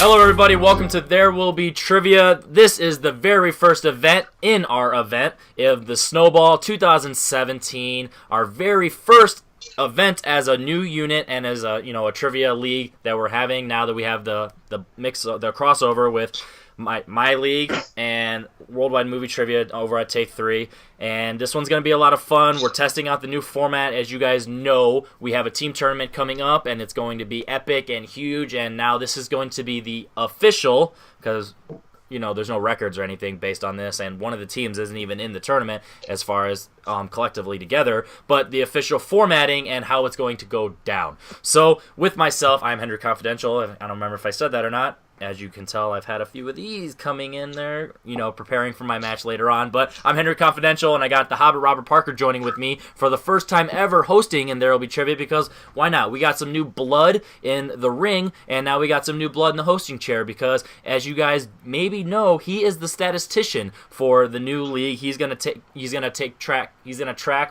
Hello everybody, welcome to There Will Be Trivia. This is the very first event in our event of the Snowball 2017, our very first event as a new unit and as a trivia league that we're having now that we have the mix, the crossover with my league and Worldwide Movie Trivia over at Take 3. And this one's going to be a lot of fun. We're testing out the new format. As you guys know, we have a team tournament coming up, and it's going to be epic and huge. And now this is going to be the official, because there's no records or anything based on this, and one of the teams isn't even in the tournament as far as collectively together, but the official formatting and how it's going to go down. So with myself, I'm Henry Confidential. I don't remember if I said that or not. As you can tell, I've had a few of these coming in there, preparing for my match later on. But I'm Henry Confidential, and I got the Hobbit Robert Parker joining with me for the first time ever hosting in There Will Be Trivia, because why not? We got some new blood in the ring, and now we got some new blood in the hosting chair, because as you guys maybe know, he is the statistician for the new league. He's gonna track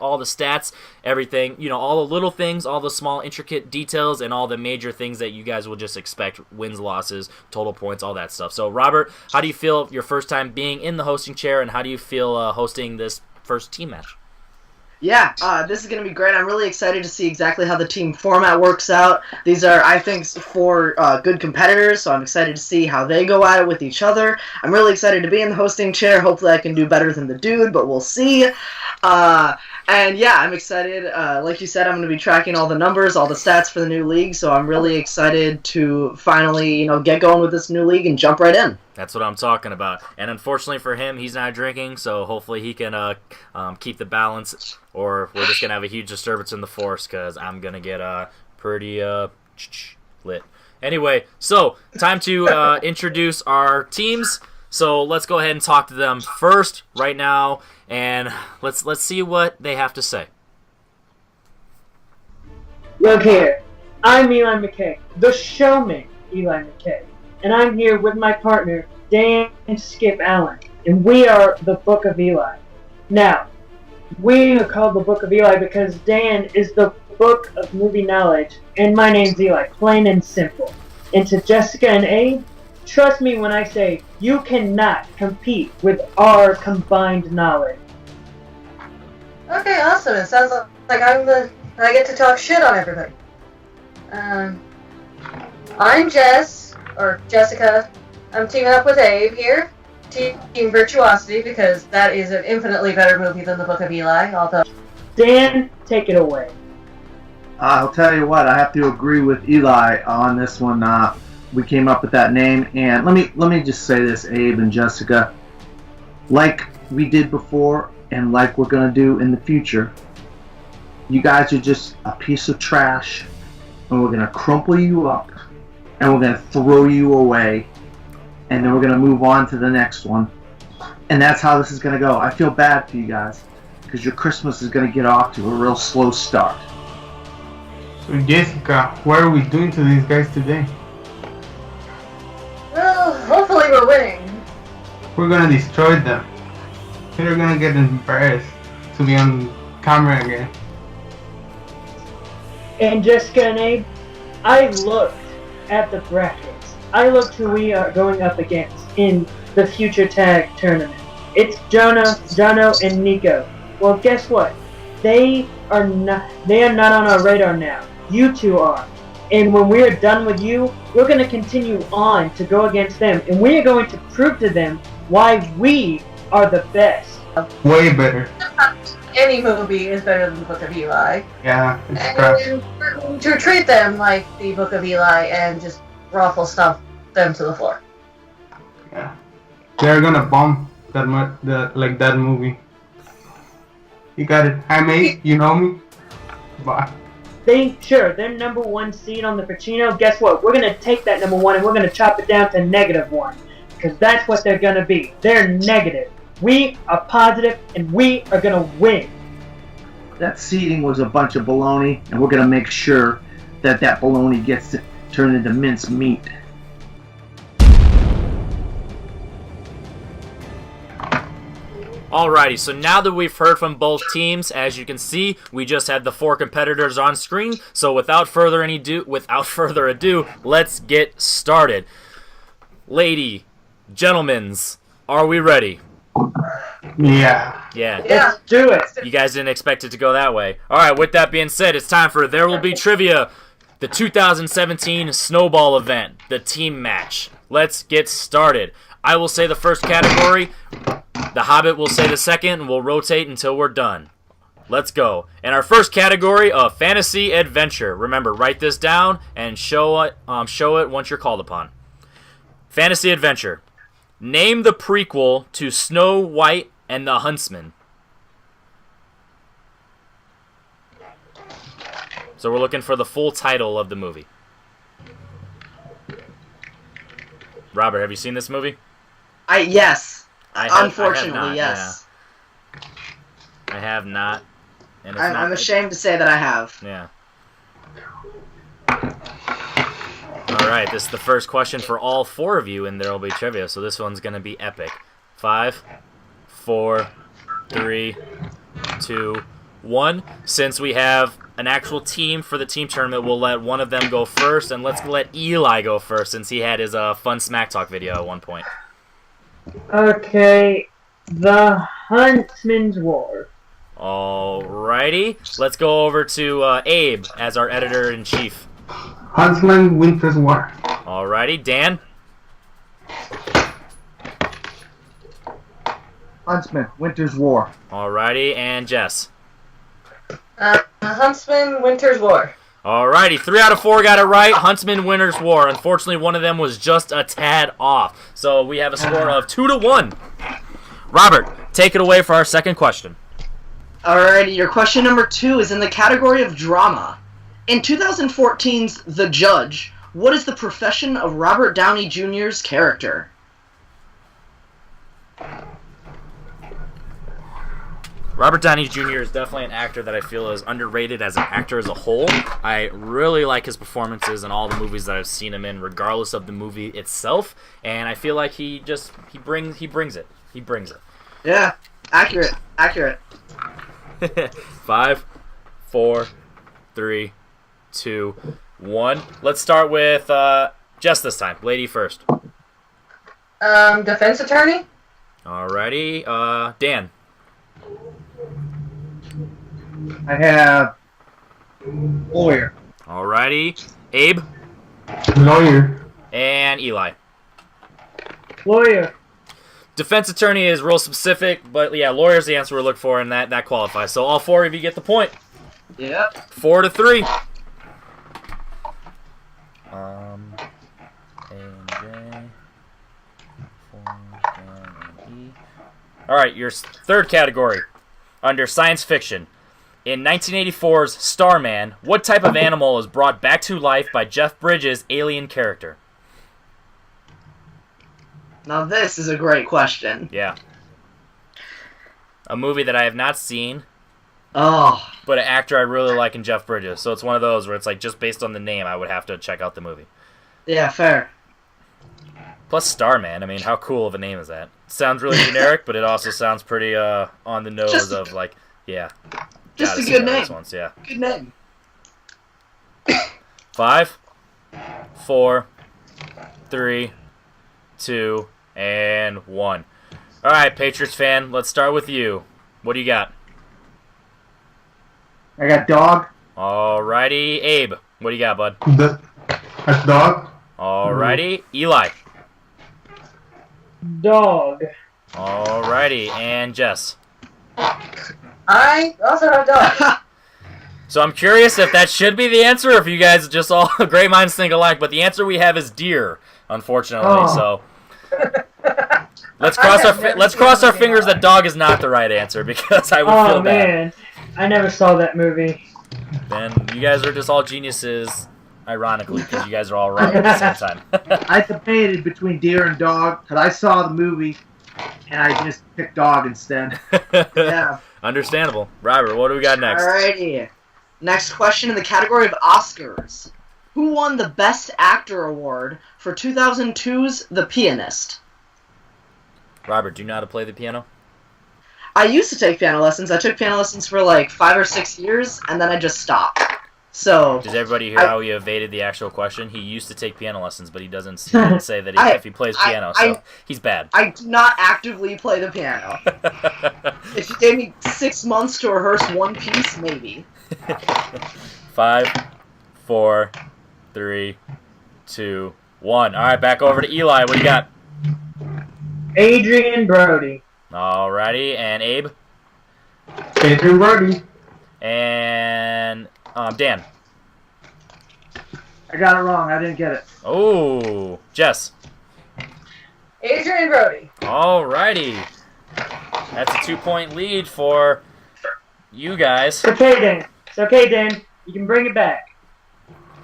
all the stats, everything, all the little things, all the small intricate details, and all the major things that you guys will just expect: wins, losses, total points, all that stuff. So Robert, how do you feel your first time being in the hosting chair, and how do you feel hosting this first team match? Yeah, this is going to be great. I'm really excited to see exactly how the team format works out. These are, I think, four good competitors, so I'm excited to see how they go at it with each other. I'm really excited to be in the hosting chair. Hopefully I can do better than the dude, but we'll see. And yeah, I'm excited. Like you said, I'm going to be tracking all the numbers, all the stats for the new league, so I'm really excited to finally, get going with this new league and jump right in. That's what I'm talking about. And unfortunately for him, he's not drinking, so hopefully he can keep the balance, or we're just going to have a huge disturbance in the force, because I'm going to get pretty lit. Anyway, so time to introduce our teams. So let's go ahead and talk to them first right now, and let's see what they have to say. Look here, I'm Eli McKay, the showman Eli McKay, and I'm here with my partner Dan Skip Allen, and we are the Book of Eli. Now, we are called the Book of Eli because Dan is the book of movie knowledge, and my name's Eli, plain and simple. And to Jessica and Abe, trust me when I say you cannot compete with our combined knowledge. Okay, awesome. It sounds like I get to talk shit on everybody. I'm Jessica. I'm teaming up with Abe here, Team Virtuosity, because that is an infinitely better movie than the Book of Eli. Although, Dan, take it away. I'll tell you what, I have to agree with Eli on this one. We came up with that name, and let me just say this, Abe and Jessica, like we did before and like we're gonna do in the future, you guys are just a piece of trash, and we're gonna crumple you up, and we're gonna throw you away, and then we're gonna move on to the next one, and that's how this is gonna go. I feel bad for you guys, because your Christmas is gonna get off to a real slow start. So Jessica, what are we doing to these guys today? well, hopefully we're winning. We're gonna destroy them. They're gonna get embarrassed to be on camera again. And Jessica and Abe, I looked at the brackets. I looked who we are going up against in the future tag tournament. It's Jono, and Nico. Well, guess what? They are not on our radar now. You two are. And when we are done with you, we're going to continue on to go against them. And we are going to prove to them why we are the best. Way better. Any movie is better than the Book of Eli. Yeah, it's crap. And we're going to treat them like the Book of Eli and just raffle stomp them to the floor. Yeah. They're gonna bomb that movie. You got it. Hi mate, you know me? Bye. They're number one seed on the Pacino. Guess what? We're going to take that number one and we're going to chop it down to -1. Because that's what they're going to be. They're negative. We are positive and we are going to win. That seeding was a bunch of baloney, and we're going to make sure that baloney gets turned into minced meat. Alrighty, so now that we've heard from both teams, as you can see, we just had the 4 competitors on screen. So without further ado, let's get started. lady, gentlemen's, are we ready? Yeah. Yeah. Yeah. Let's do it. You guys didn't expect it to go that way. All right, with that being said, it's time for There Will Be Trivia, the 2017 Snowball event, the team match. Let's get started. I will say the first category, the Hobbit will say the second, and we'll rotate until we're done. Let's go. In our first category of fantasy adventure, remember, write this down and show it once you're called upon. Fantasy adventure. Name the prequel to Snow White and the Huntsman. So we're looking for the full title of the movie. Robert, have you seen this movie? Yes. I Unfortunately, have not, yes. yeah. I have not. And it's I'm ashamed to say that I have. Yeah. Alright, this is the first question for all four of you, and there will be trivia, so this one's going to be epic. 5, 4, 3, 2, 1. Since we have an actual team for the team tournament, we'll let one of them go first, and let's let Eli go first, since he had his fun Smack Talk video at one point. Okay, the Huntsman's War. Alrighty, let's go over to Abe as our editor-in-chief. Huntsman, Winter's War. Alrighty, Dan. Huntsman, Winter's War. Alrighty, and Jess. Huntsman, Winter's War. Alrighty, 3 out of 4 got it right. Huntsman, Winter's War. Unfortunately, one of them was just a tad off. So we have a score of 2-1. Robert, take it away for our second question. Alrighty, your question number 2 is in the category of drama. In 2014's The Judge, what is the profession of Robert Downey Jr.'s character? Robert Downey Jr. is definitely an actor that I feel is underrated as an actor as a whole. I really like his performances in all the movies that I've seen him in, regardless of the movie itself. And I feel like he brings it. He brings it. Yeah, accurate. 5, 4, 3, 2, 1. Let's start with Jess this time. Lady first. Defense attorney. Alrighty. Dan. I have lawyer. Alrighty. Abe. Lawyer. And Eli. Lawyer. Defense attorney is real specific, but yeah, lawyer's the answer we're looking for, and that qualifies. So all four of you get the point. Yep. 4-3. A and J. 4, and E. Alright, your third category. Under science fiction. In 1984's Starman, what type of animal is brought back to life by Jeff Bridges' alien character? Now this is a great question. Yeah. A movie that I have not seen, Oh. but an actor I really like in Jeff Bridges. So it's one of those where it's like just based on the name, I would have to check out the movie. Yeah, fair. Plus Starman, I mean, how cool of a name is that? Sounds really generic, but it also sounds pretty on the nose of like, yeah. Just Gotta a see good that name. this once, yeah. Good name. 5, 4, 3, 2, and 1. All right, Patriots fan, let's start with you. What do you got? I got dog. Alrighty, Abe. What do you got, bud? A dog. Alrighty, Eli. Dog. Alrighty, and Jess. I also have dog. So I'm curious if that should be the answer, or if you guys just all great minds think alike. But the answer we have is deer, unfortunately. Oh. So let's cross our fingers that dog is not the right answer, because I would Oh feel bad. man, I never saw that movie. Then you guys are just all geniuses, ironically, because you guys are all wrong at the same time. I debated between deer and dog, but I saw the movie, and I just picked dog instead. Yeah. Understandable. Robert, what do we got next? Alrighty. Next question in the category of Oscars. Who won the Best Actor award for 2002's The Pianist? Robert, do you know how to play the piano? I used to take piano lessons. I took piano lessons for like 5 or 6 years, and then I just stopped. So Does everybody hear how he evaded the actual question? He used to take piano lessons, but he didn't say that if he plays piano, so he's bad. I do not actively play the piano. If you gave me 6 months to rehearse one piece, maybe. 5, 4, 3, 2, 1. All right, back over to Eli. What do you got? Adrian Brody. Alrighty, and Abe? Adrian Brody. And Dan. I got it wrong. I didn't get it. Oh, Jess. Adrian Brody. Alrighty. That's a 2-point lead for you guys. It's okay, Dan. It's okay, Dan. You can bring it back.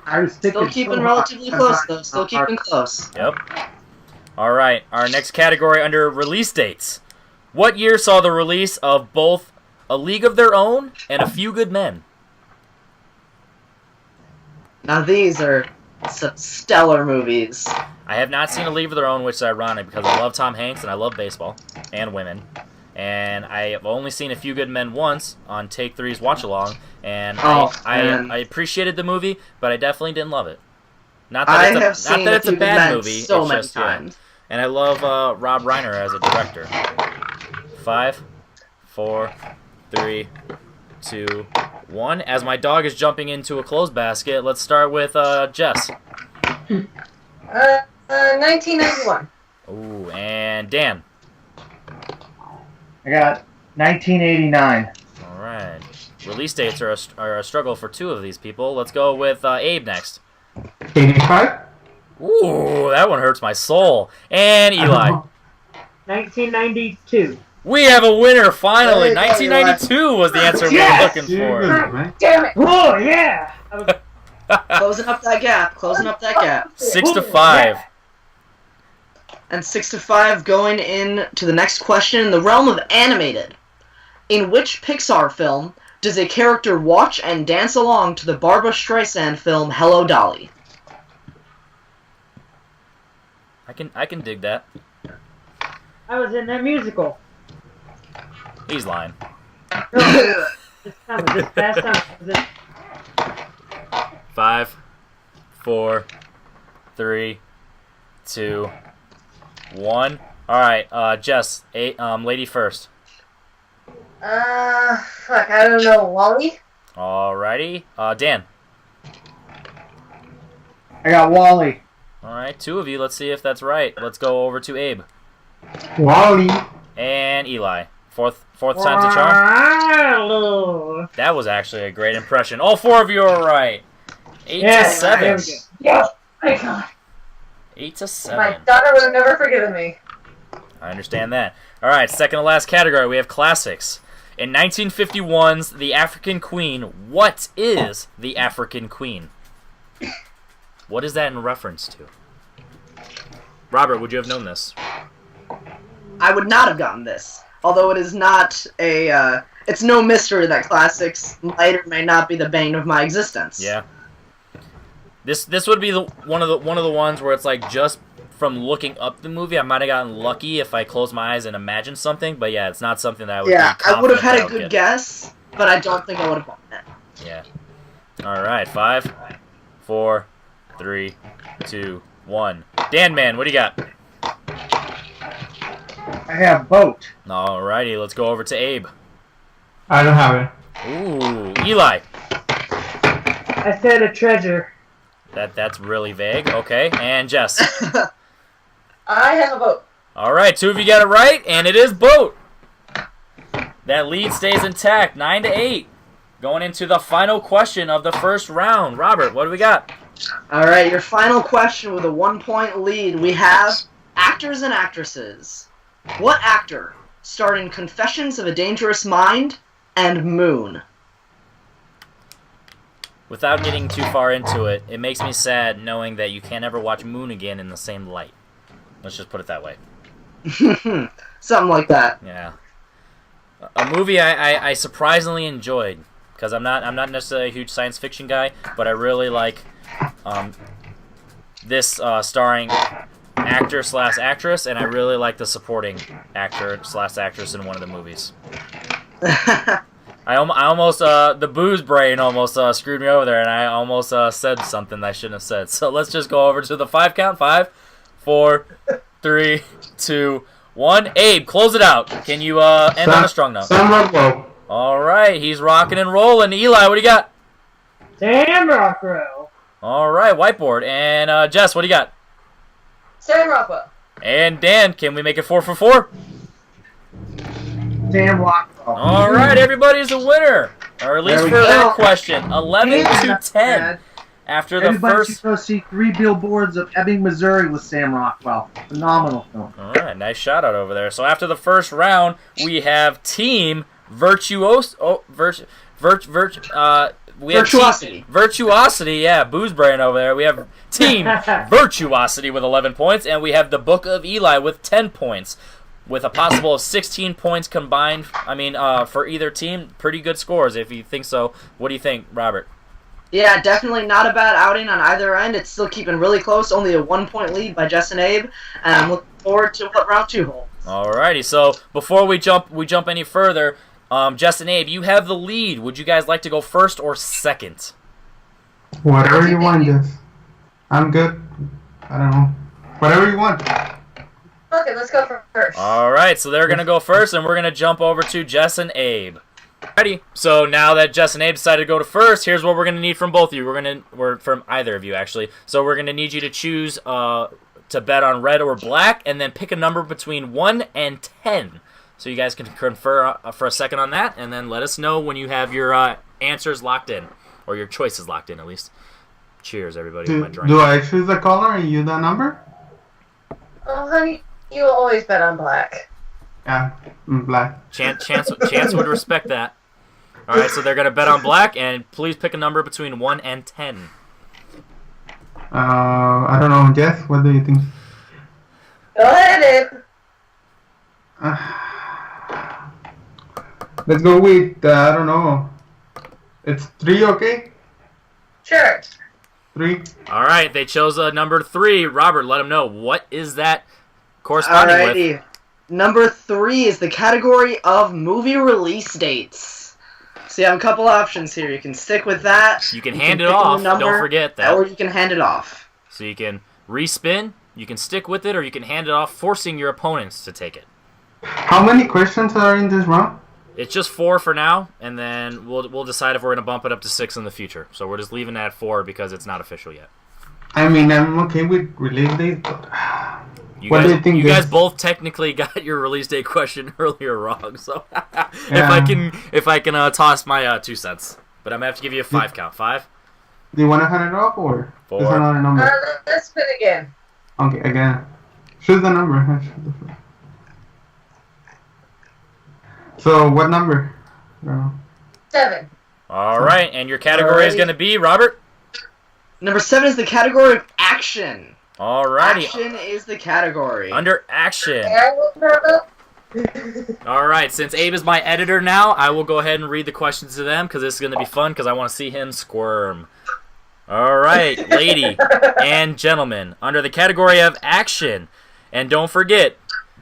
I was thinking Still keeping relatively close, though. Still keeping close. Yep. Alright, our next category under release dates. What year saw the release of both A League of Their Own and A Few Good Men? Now these are some stellar movies. I have not seen A League of Their Own, which is ironic because I love Tom Hanks and I love baseball and women. And I have only seen A Few Good Men once on Take 3's Watch Along, and I appreciated the movie, but I definitely didn't love it. Not that it's a bad movie. So it's many just, times. Yeah. And I love Rob Reiner as a director. 5, 4, 3, 2, 1. As my dog is jumping into a clothes basket, let's start with Jess. 1991. Ooh, and Dan. I got 1989. All right. Release dates are a struggle for 2 of these people. Let's go with Abe next. 85. Ooh, that one hurts my soul. And Eli. 1992. We have a winner finally. There you go, 1992 was the answer we were looking for. Damn it. Oh, yeah! Closing up that gap. Closing up that gap. 6 to 5. And 6 to 5 going into the next question in the realm of animated. In which Pixar film does a character watch and dance along to the Barbra Streisand film Hello, Dolly? I can dig that. I was in that musical. He's lying. No, it's coming. It's fast time. 5, 4, 3, 2, 1. All right, Jess, lady first. Fuck, I don't know. Wally? Alrighty, Dan. I got Wally. All right, 2 of you. Let's see if that's right. Let's go over to Abe Wally. and Eli. Fourth time's a charm. That was actually a great impression. All 4 of you are right. 8 to 7. Yeah. My God. 8 to 7. My daughter would have never forgiven me. I understand that. All right, second to last category, we have classics. In 1951's The African Queen, what is The African Queen? What is that in reference to? Robert, would you have known this? I would not have gotten this. Although it is not a, it's no mystery that classics might or may not be the bane of my existence. Yeah. This would be one of the ones where it's like just from looking up the movie, I might have gotten lucky if I closed my eyes and imagined something, but yeah, it's not something that I would. Yeah, I would have had a confident good guess, but I don't think I would have gotten it. Yeah. All right, 5, 4, 3, 2, 1. Dan Man, what do you got? I have Boat. Alrighty, let's go over to Abe. I don't have it. Ooh, Eli. I said a treasure. That's really vague. Okay, and Jess. I have a vote. All right, 2 of you got it right, and it is Boat. That lead stays intact, 9 to 8. Going into the final question of the first round. Robert, what do we got? All right, your final question with a 1-point lead. We have actors and actresses. What actor starred in Confessions of a Dangerous Mind and Moon? Without getting too far into it, it makes me sad knowing that you can't ever watch Moon again in the same light. Let's just put it that way. Something like that. Yeah. A movie I surprisingly enjoyed, because I'm not necessarily a huge science fiction guy, but I really like this starring actor/actress, and I really like the supporting actor/actress in one of the movies. I almost the booze brain almost screwed me over there, and I almost said something I shouldn't have said. So let's just go over to the 5 count. 5, 4, 3, 2, 1. Abe, close it out. Can you end on a strong note? Sam Rockwell. All right, he's rocking and rolling. Eli, what do you got? Sam Rockwell. All right, whiteboard. And Jess, what do you got? Sam Rockwell. And Dan, can we make it 4 for 4? Sam Rockwell. All right, everybody's a winner, or at least for that question. 11 to 10 after the Everybody first. should go see 3 Billboards of Ebbing, Missouri with Sam Rockwell. Phenomenal film. All right, nice shout out over there. So after the first round, we have Team Virtuosity. Virtuosity, yeah, booze brain over there. We have Team Virtuosity with 11 points, and we have the Book of Eli with 10 points, with a possible of 16 points combined. I mean, for either team, pretty good scores if you think so. What do you think, Robert? Yeah, definitely not a bad outing on either end. It's still keeping really close, only a 1-point lead by Jess and Abe, and I'm looking forward to what round 2 holds. Alrighty, so before we jump any further, Jess and Abe, you have the lead. Would you guys like to go first or second? Whatever you want, Jess. I'm good. I don't know. Whatever you want. Okay, let's go for first. Alright, so they're going to go first, and we're going to jump over to Jess and Abe. Ready? So now that Jess and Abe decided to go to first, here's what we're going to need from both of you. We're from either of you, actually. So we're going to need you to choose to bet on red or black, and then pick a number between 1 and 10. So you guys can confer for a second on that, and then let us know when you have your answers locked in, or your choices locked in, at least. Cheers, everybody. Do I choose the color and you the number? Oh, honey, you always bet on black. Yeah, black. Chance would respect that. All right, so they're going to bet on black, and please pick a number between 1 and 10. I don't know, Jess. What do you think? Go ahead, Abe. Let's go with I don't know. It's 3, okay? Sure. 3. All right, they chose number 3. Robert, let them know. What is that corresponding with? Number 3 is the category of movie release dates. So you have a couple options here. You can stick with that. You can hand it off. Don't forget that. Or you can hand it off. So you can respin, you can stick with it, or you can hand it off, forcing your opponents to take it. How many questions are in this round? It's just 4 for now, and then we'll decide if we're going to bump it up to 6 in the future. So we're just leaving it at 4 because it's not official yet. I mean, I'm okay with release date, but You guys both technically got your release date question earlier wrong. So if I can toss my 2 cents, but I'm gonna have to give you a 5 count. 5. Do you want to hand it off or 4. Is another number? Let's spin again. Okay, again. Choose the number. So what number? 7. All right, and your category is going to be, Robert? Number 7 is the category of action. All righty. Action is the category. Under action. Yeah, All right, since Abe is my editor now, I will go ahead and read the questions to them because this is going to be fun because I want to see him squirm. All right, lady and gentlemen, under the category of action, and don't forget,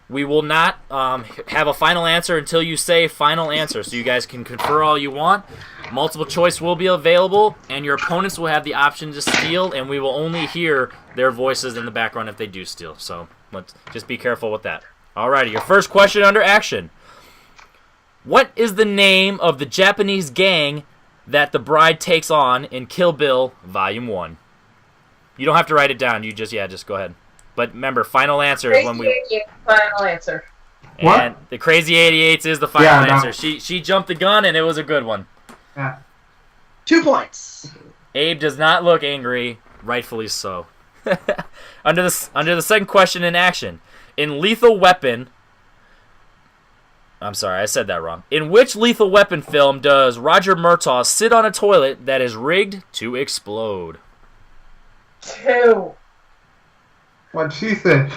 we will not have a final answer until you say final answer, so you guys can confer all you want. Multiple choice will be available, and your opponents will have the option to steal, and we will only hear their voices in the background if they do steal. So let's just be careful with that. Alrighty, your first question under action. What is the name of the Japanese gang that the bride takes on in Kill Bill Volume 1? You don't have to write it down. You just go ahead. But remember, final answer is when we... Final answer. And the Crazy 88s is the final answer. No. She jumped the gun, and it was a good one. Yeah. 2 points. Abe does not look angry, rightfully so. Under the second question in action. In Lethal Weapon... I'm sorry, I said that wrong. In which Lethal Weapon film does Roger Murtaugh sit on a toilet that is rigged to explode? 2. What she said.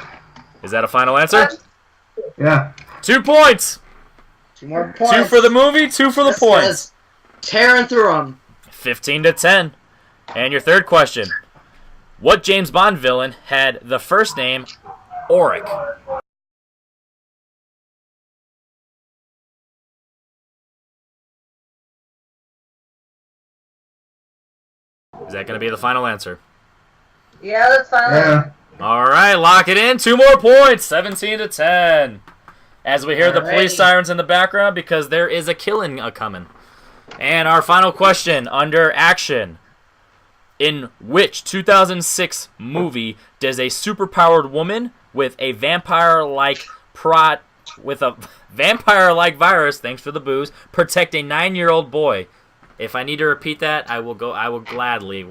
Is that a final answer? Yeah. 2 points. 2 more points. 2 for the movie, 2 for the points. Tearing through them. 15 to 10. And your third question. What James Bond villain had the first name Auric? that going to be the final answer? Yeah, that's fine. Yeah. All right, lock it in. 2 more points, 17-10. As we hear the police sirens in the background because there is a killing coming. And our final question under action. In which 2006 movie does a superpowered woman with a vampire-like virus, thanks for the booze, protect a 9-year-old boy? If I need to repeat that, I will gladly,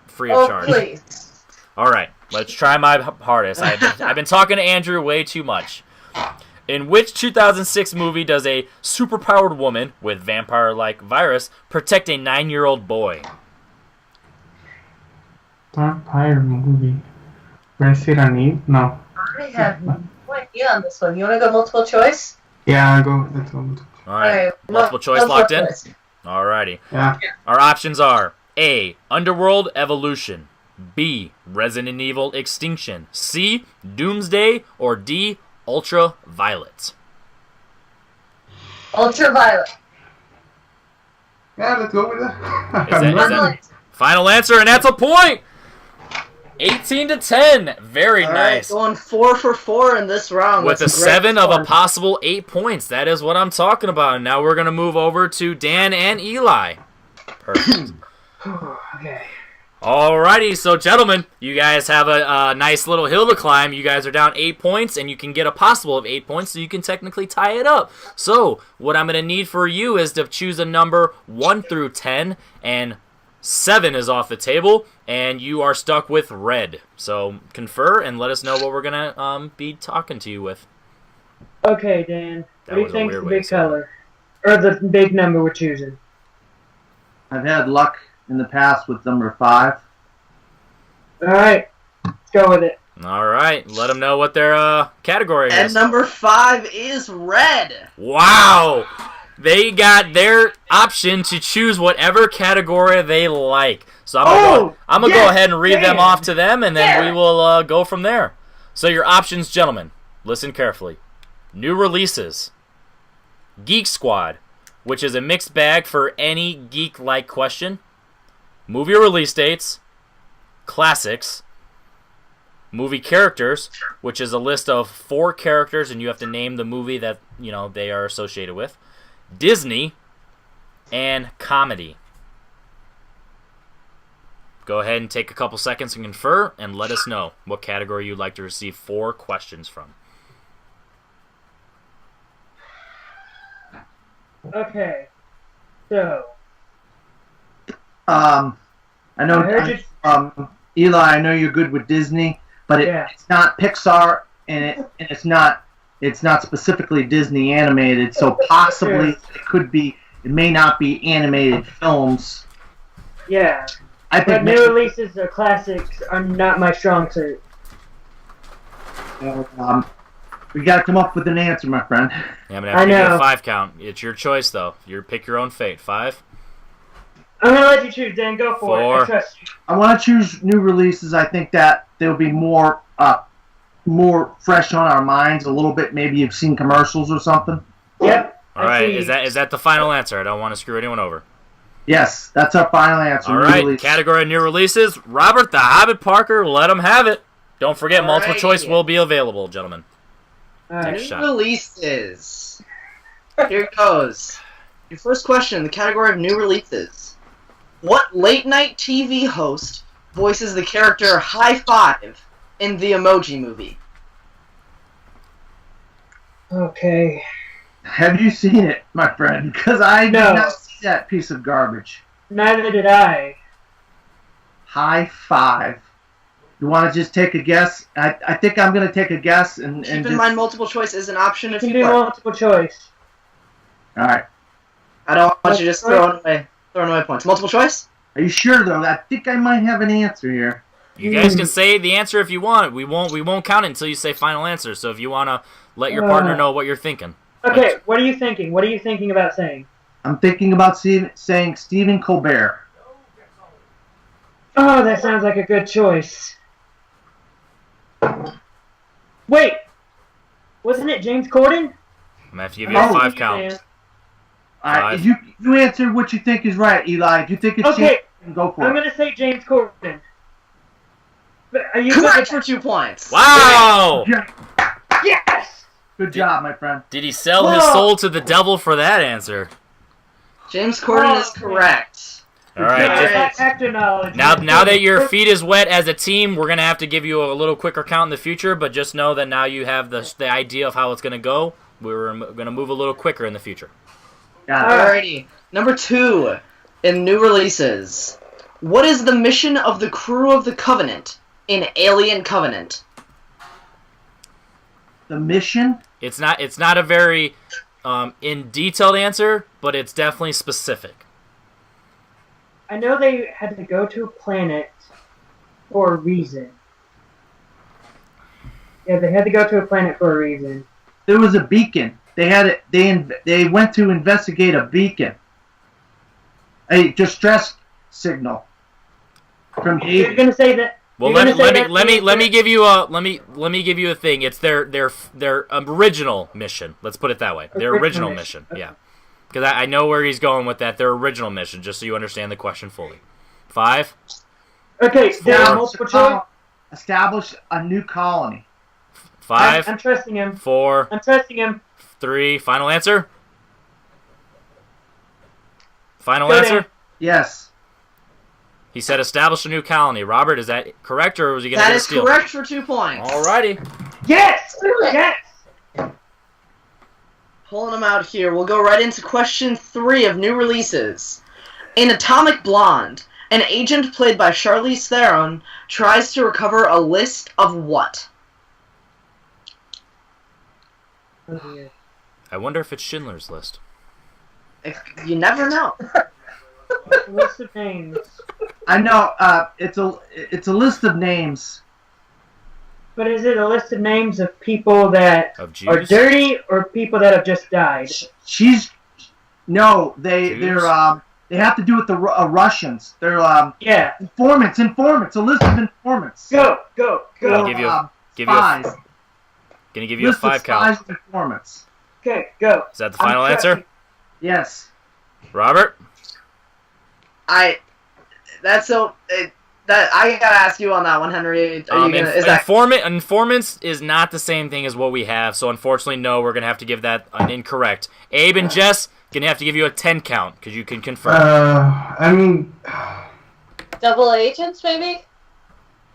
free of charge. Please. All right, let's try my hardest. I've been talking to Andrew way too much. In which 2006 movie does a superpowered woman with vampire-like virus protect a 9-year-old boy? Vampire movie. Resident? No. I have no idea on this one. You want to go multiple choice? Yeah, let's go. All right, multiple choice locked in? Alrighty. Yeah. Our options are A, Underworld Evolution, B, Resident Evil Extinction, C, Doomsday, or D, Ultraviolet. Ultraviolet. Yeah, let's go with that. Is that final answer, and that's a point! 18-10. Very All nice. Right, going 4 for 4 in this round. With That's a great 7 of a score. possible 8 points. That is what I'm talking about. Now we're going to move over to Dan and Eli. Perfect. Okay. Alrighty, so gentlemen, you guys have a nice little hill to climb. You guys are down 8 points, and you can get a possible of 8 points, so you can technically tie it up. So, what I'm going to need for you is to choose a number 1 through 10, and 7 is off the table, and you are stuck with red. So, confer and let us know what we're going to be talking to you with. Okay, Dan. That What do you was a think's weird the way to big say that. color? Or the big number we're choosing? I've had luck in the past with number 5. Alright. Let's go with it. Alright, let them know what their category And is. number 5 is red. Wow! They got their option to choose whatever category they like. So I'm gonna go ahead and read them off to them, and then we will go from there. So your options, gentlemen, listen carefully. New releases. Geek Squad, which is a mixed bag for any geek-like question. Movie release dates. Classics. Movie characters, which is a list of 4 characters, and you have to name the movie that they are associated with. Disney, and comedy. Go ahead and take a couple seconds and confer, and let us know what category you'd like to receive 4 questions from. Okay. So. I know, I heard Eli, I know you're good with Disney, but it's not Pixar, and it's not specifically Disney animated, so possibly it may not be animated films. Yeah. I think But new releases or classics are not my strong suit. we got to come up with an answer, my friend. Yeah, I'm going to have to give you a 5 count. It's your choice, though. Pick your own fate. 5. I'm going to let you choose, Dan. Go for 4. it. I trust you. I want to choose new releases. I think that they'll be more fresh on our minds a little bit. Maybe you've seen commercials or something. Yep. All right, is that the final answer? I don't want to screw anyone over. Yes, that's our final answer. All new right, releases. category new releases. Robert the Hobbit Parker, let them have it. Don't forget, multiple choice will be available, gentlemen. All right. Next New shot. releases. Here it goes. Your first question in the category of new releases. What late-night TV host voices the character High Five in the Emoji Movie? Okay. Have you seen it, my friend? Because I did No. not see that piece of garbage. Neither did I. High Five. You want to just take a guess? I think I'm going to take a guess and Keep in just... mind multiple choice is an option You if can you do want. multiple choice. All right. I don't want you just throwing away points. Multiple choice? Are you sure though? I think I might have an answer here. You guys can say the answer if you want. We won't count it until you say final answer. So if you want to let your partner know what you're thinking. Okay, what are you thinking? What are you thinking about saying? I'm thinking about saying Stephen Colbert. Oh, that sounds like a good choice. Wait! Wasn't it James Corden? I'm going to have to give you a 5 count. You answer what you think is right, Eli. If you think it's Okay, Go for I'm it. gonna say James Corden. But are you Correct for 2 points. Wow! Yes! Good job, my friend. Did he sell his Whoa. soul to the devil for that answer? James Corden is Oh, correct. All right. Yeah. Actor knowledge. Now that your feet is wet as a team, we're gonna have to give you a little quicker count in the future. But just know that now you have the idea of how it's gonna go. We're gonna move a little quicker in the future. Got it. Alrighty. Number 2 in new releases. What is the mission of the crew of the Covenant in Alien Covenant? The mission? It's not a very in detailed answer, but it's definitely specific. I know they had to go to a planet for a reason. Yeah, they had to go to a planet for a reason. There was a beacon. They had it. They went to investigate a beacon. A distress signal from You're David. gonna say that. Well, you're let gonna say me give you a thing. It's their original mission. Let's put it that way. Their original Original mission. mission. Yeah, because I know where he's going with that. Their original mission, just so you understand the question fully. 5, Okay, now Four. multiple choice. Establish a new colony. 5, I'm trusting him. 4, I'm trusting him. 3. Final answer. Final Go answer. Dan. Yes. He said establish a new colony. Robert, is that correct, or was he going to That get a is steal? correct for 2 points. Alrighty. Yes! Yes! Pulling them out here, we'll go right into question 3 of new releases. In Atomic Blonde, an agent played by Charlize Theron tries to recover a list of what? I wonder if it's Schindler's List. You never know. List of names. I know. It's a list of names. But is it a list of names of people that Of are Jews? dirty or people that have just died? She's no. They Jews? they have to do with the Russians. They're Yeah. informants. A list of informants. Go. I'll give you spies. Gonna give you a List of 5 spies count. and informants. Okay, go. Is that the final answer? Yes. Robert? I gotta ask you on that one, Henry. Are you gonna, is that Informants is not the same thing as what we have, so unfortunately, no, we're gonna have to give that an incorrect. Abe and Jess gonna have to give you a 10 count because you can confirm. I mean, Double agents, maybe?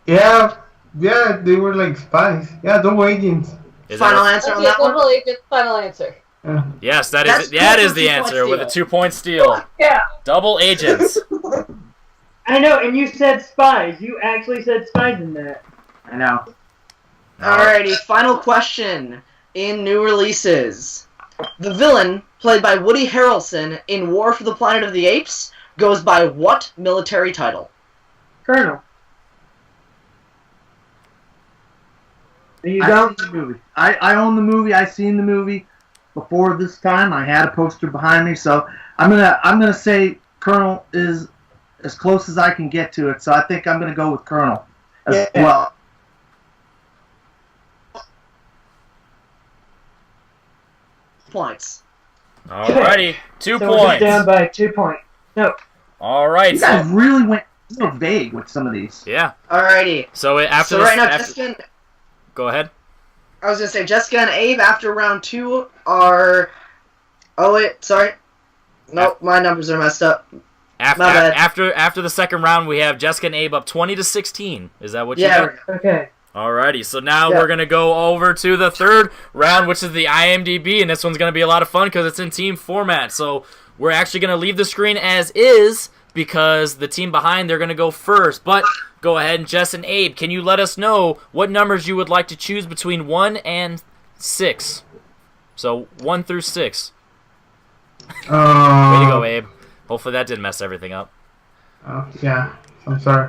yeah, they were like spies. Yeah, double agents. Is final that answer on Okay, that one? double agent, final answer. Yeah. yes, that That's is that good is for the 2 point answer with a steal. 2-point steal. Yeah. Double agents. I know, and you said spies. You actually said spies in that. I know. Alrighty, final question in new releases. The villain, played by Woody Harrelson in War for the Planet of the Apes, goes by what military title? Colonel. You I don't? seen the movie. I own the movie. I seen the movie before this time. I had a poster behind me, so I'm gonna say Colonel is as close as I can get to it. So I think I'm gonna go with Colonel as well. Points. Alrighty, 2 So we're points. down by 2 points. No. Alright, You guys really went so vague with some of these. yeah. Alrighty. So after So this, right now, after, Jessica and, go ahead. I was gonna say Jessica and Abe after round 2 are. Oh wait, sorry. Nope, my numbers are messed up. After, My bad. after the second round, we have Jessica and Abe up 20-16. Is that what you Yeah. got? Okay. Alrighty, so now Yeah. we're going to go over to the third round, which is the IMDb, and this one's going to be a lot of fun because it's in team format. So we're actually going to leave the screen as is because the team behind, they're going to go first. But go ahead, and Jess and Abe, can you let us know what numbers you would like to choose between 1 and 6? So 1 through 6. Way to go, Abe. Hopefully that didn't mess everything up. Yeah, I'm sorry.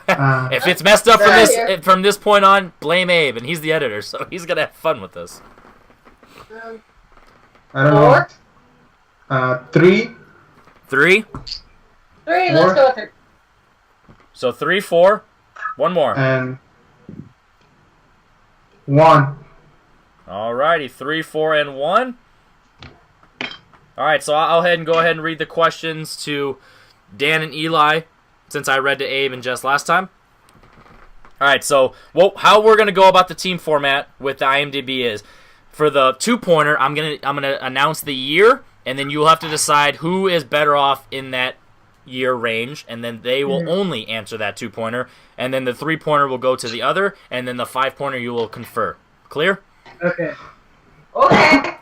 If it's messed up from this point on, blame Abe, and he's the editor, so he's gonna have fun with this. I don't know. 3. 3. 3, let's go with it. So 3, 4. One more. And 1. Alrighty, 3, 4, and 1. Alright, so I'll go ahead and read the questions to Dan and Eli. since I read to Abe and Jess last time. All right, so how we're gonna go about the team format with the IMDb is, for the 2-pointer, I'm gonna announce the year, and then you'll have to decide who is better off in that year range, and then they will only answer that 2-pointer, and then the 3-pointer will go to the other, and then the 5-pointer you will confer. Clear? Okay. Okay.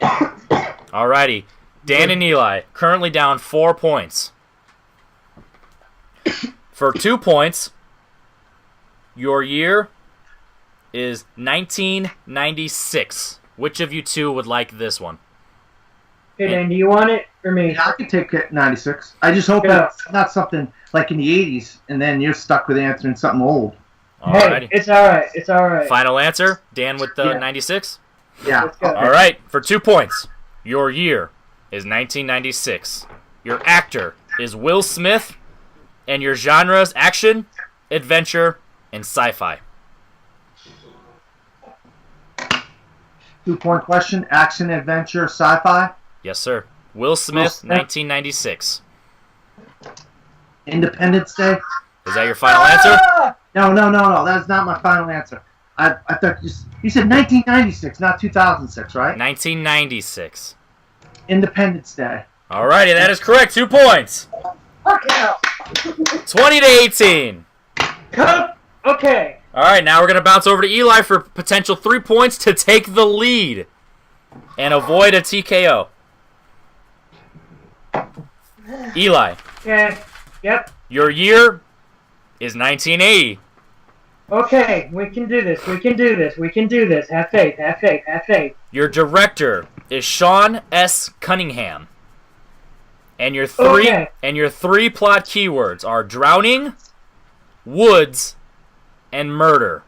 Alrighty. Dan and Eli, currently down 4 points. For 2 points, your year is 1996. Which of you two would like this one? Hey, Dan, do you want it or me? Yeah, I can take it 96. I just hope Yeah. it's not something like in the 80s, and then you're stuck with answering something old. Alrighty. Hey, it's alright. It's alright. Final answer, Dan with the Yeah. 96? Yeah. Let's go. Alright, for 2 points, your year is 1996. Your actor is Will Smith, and your genre is action, adventure, and sci-fi. 2-point question: action, adventure, sci-fi. Yes, sir. Will Smith, 1996. Independence Day. Is that your final answer? No. That's not my final answer. I thought you said 1996, not 2006, right? 1996. Independence Day. Alrighty, that is correct. 2 points. Fucking hell. 20 to 18. Cut. Okay. Alright, now we're going to bounce over to Eli for potential 3 points to take the lead and avoid a TKO. Eli, Okay. Yep. your year is 1980. Okay. We can do this. We can do this. We can do this. Have faith. Have faith. Have faith. Your director is Sean S. Cunningham. And your three plot keywords are drowning, woods, and murder.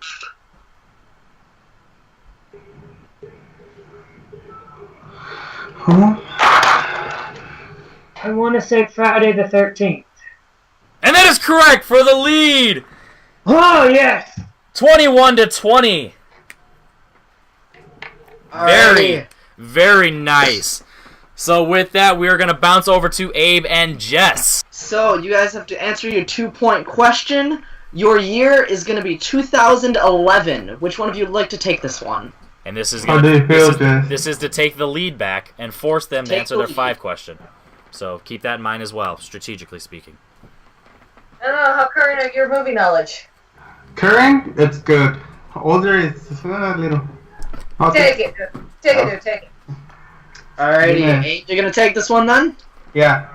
Who? I want to say Friday the 13th. And that is correct for the lead. Oh, yes. 21 to 20. Very, very nice. So with that, we are going to bounce over to Abe and Jess. So you guys have to answer your 2-point question. Your year is going to be 2011. Which one of you would like to take this one? And this is How do you feel, Jess? this is to take the lead back and force them to Take answer the their lead. 5 question. So keep that in mind as well, strategically speaking. I don't know, how current are your movie knowledge? Current? It's good. Older is a little. Take it. Take it, dude. Take it. Alrighty, Yeah. Abe, you're going to take this one then? Yeah.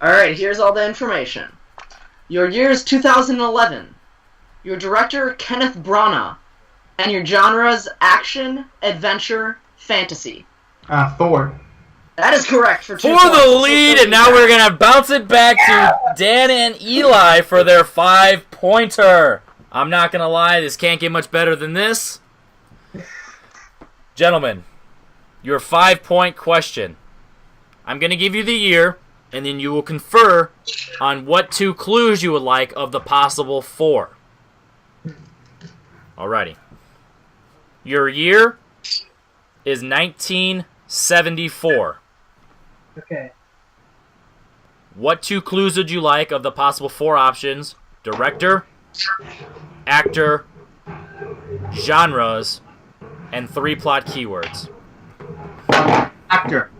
Alright, here's all the information. Your year is 2011. Your director, Kenneth Branagh. And your genres, action, adventure, fantasy. Thor. That is correct for 2 For points. the lead, and now we're going to bounce it back to Dan and Eli for their 5-pointer. I'm not going to lie, this can't get much better than this. Gentlemen, your 5-point question. I'm going to give you the year, and then you will confer on what 2 clues you would like of the possible 4. Alrighty. Your year is 1974. Okay. What 2 clues would you like of the possible 4 options? Director, actor, genres, and 3 plot keywords. Actor.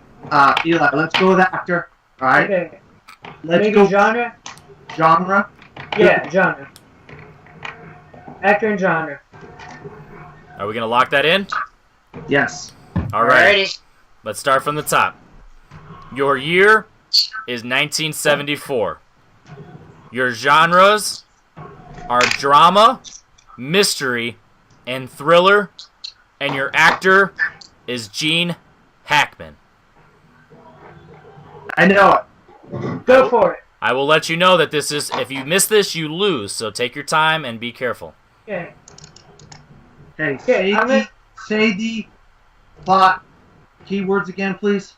Eli, let's go with actor. All right. Okay. Let's Maybe go genre? genre. Yeah, genre. Actor and genre. Are we going to lock that in? Yes. Alright. Alrighty. Let's start from the top. Your year is 1974. Your genres are drama, mystery, and thriller. And your actor is Gene Hackman. I know it. Go for it. I will let you know that this is, if you miss this, you lose. So take your time and be careful. Okay. Hey, Okay, say the plot keywords again, please.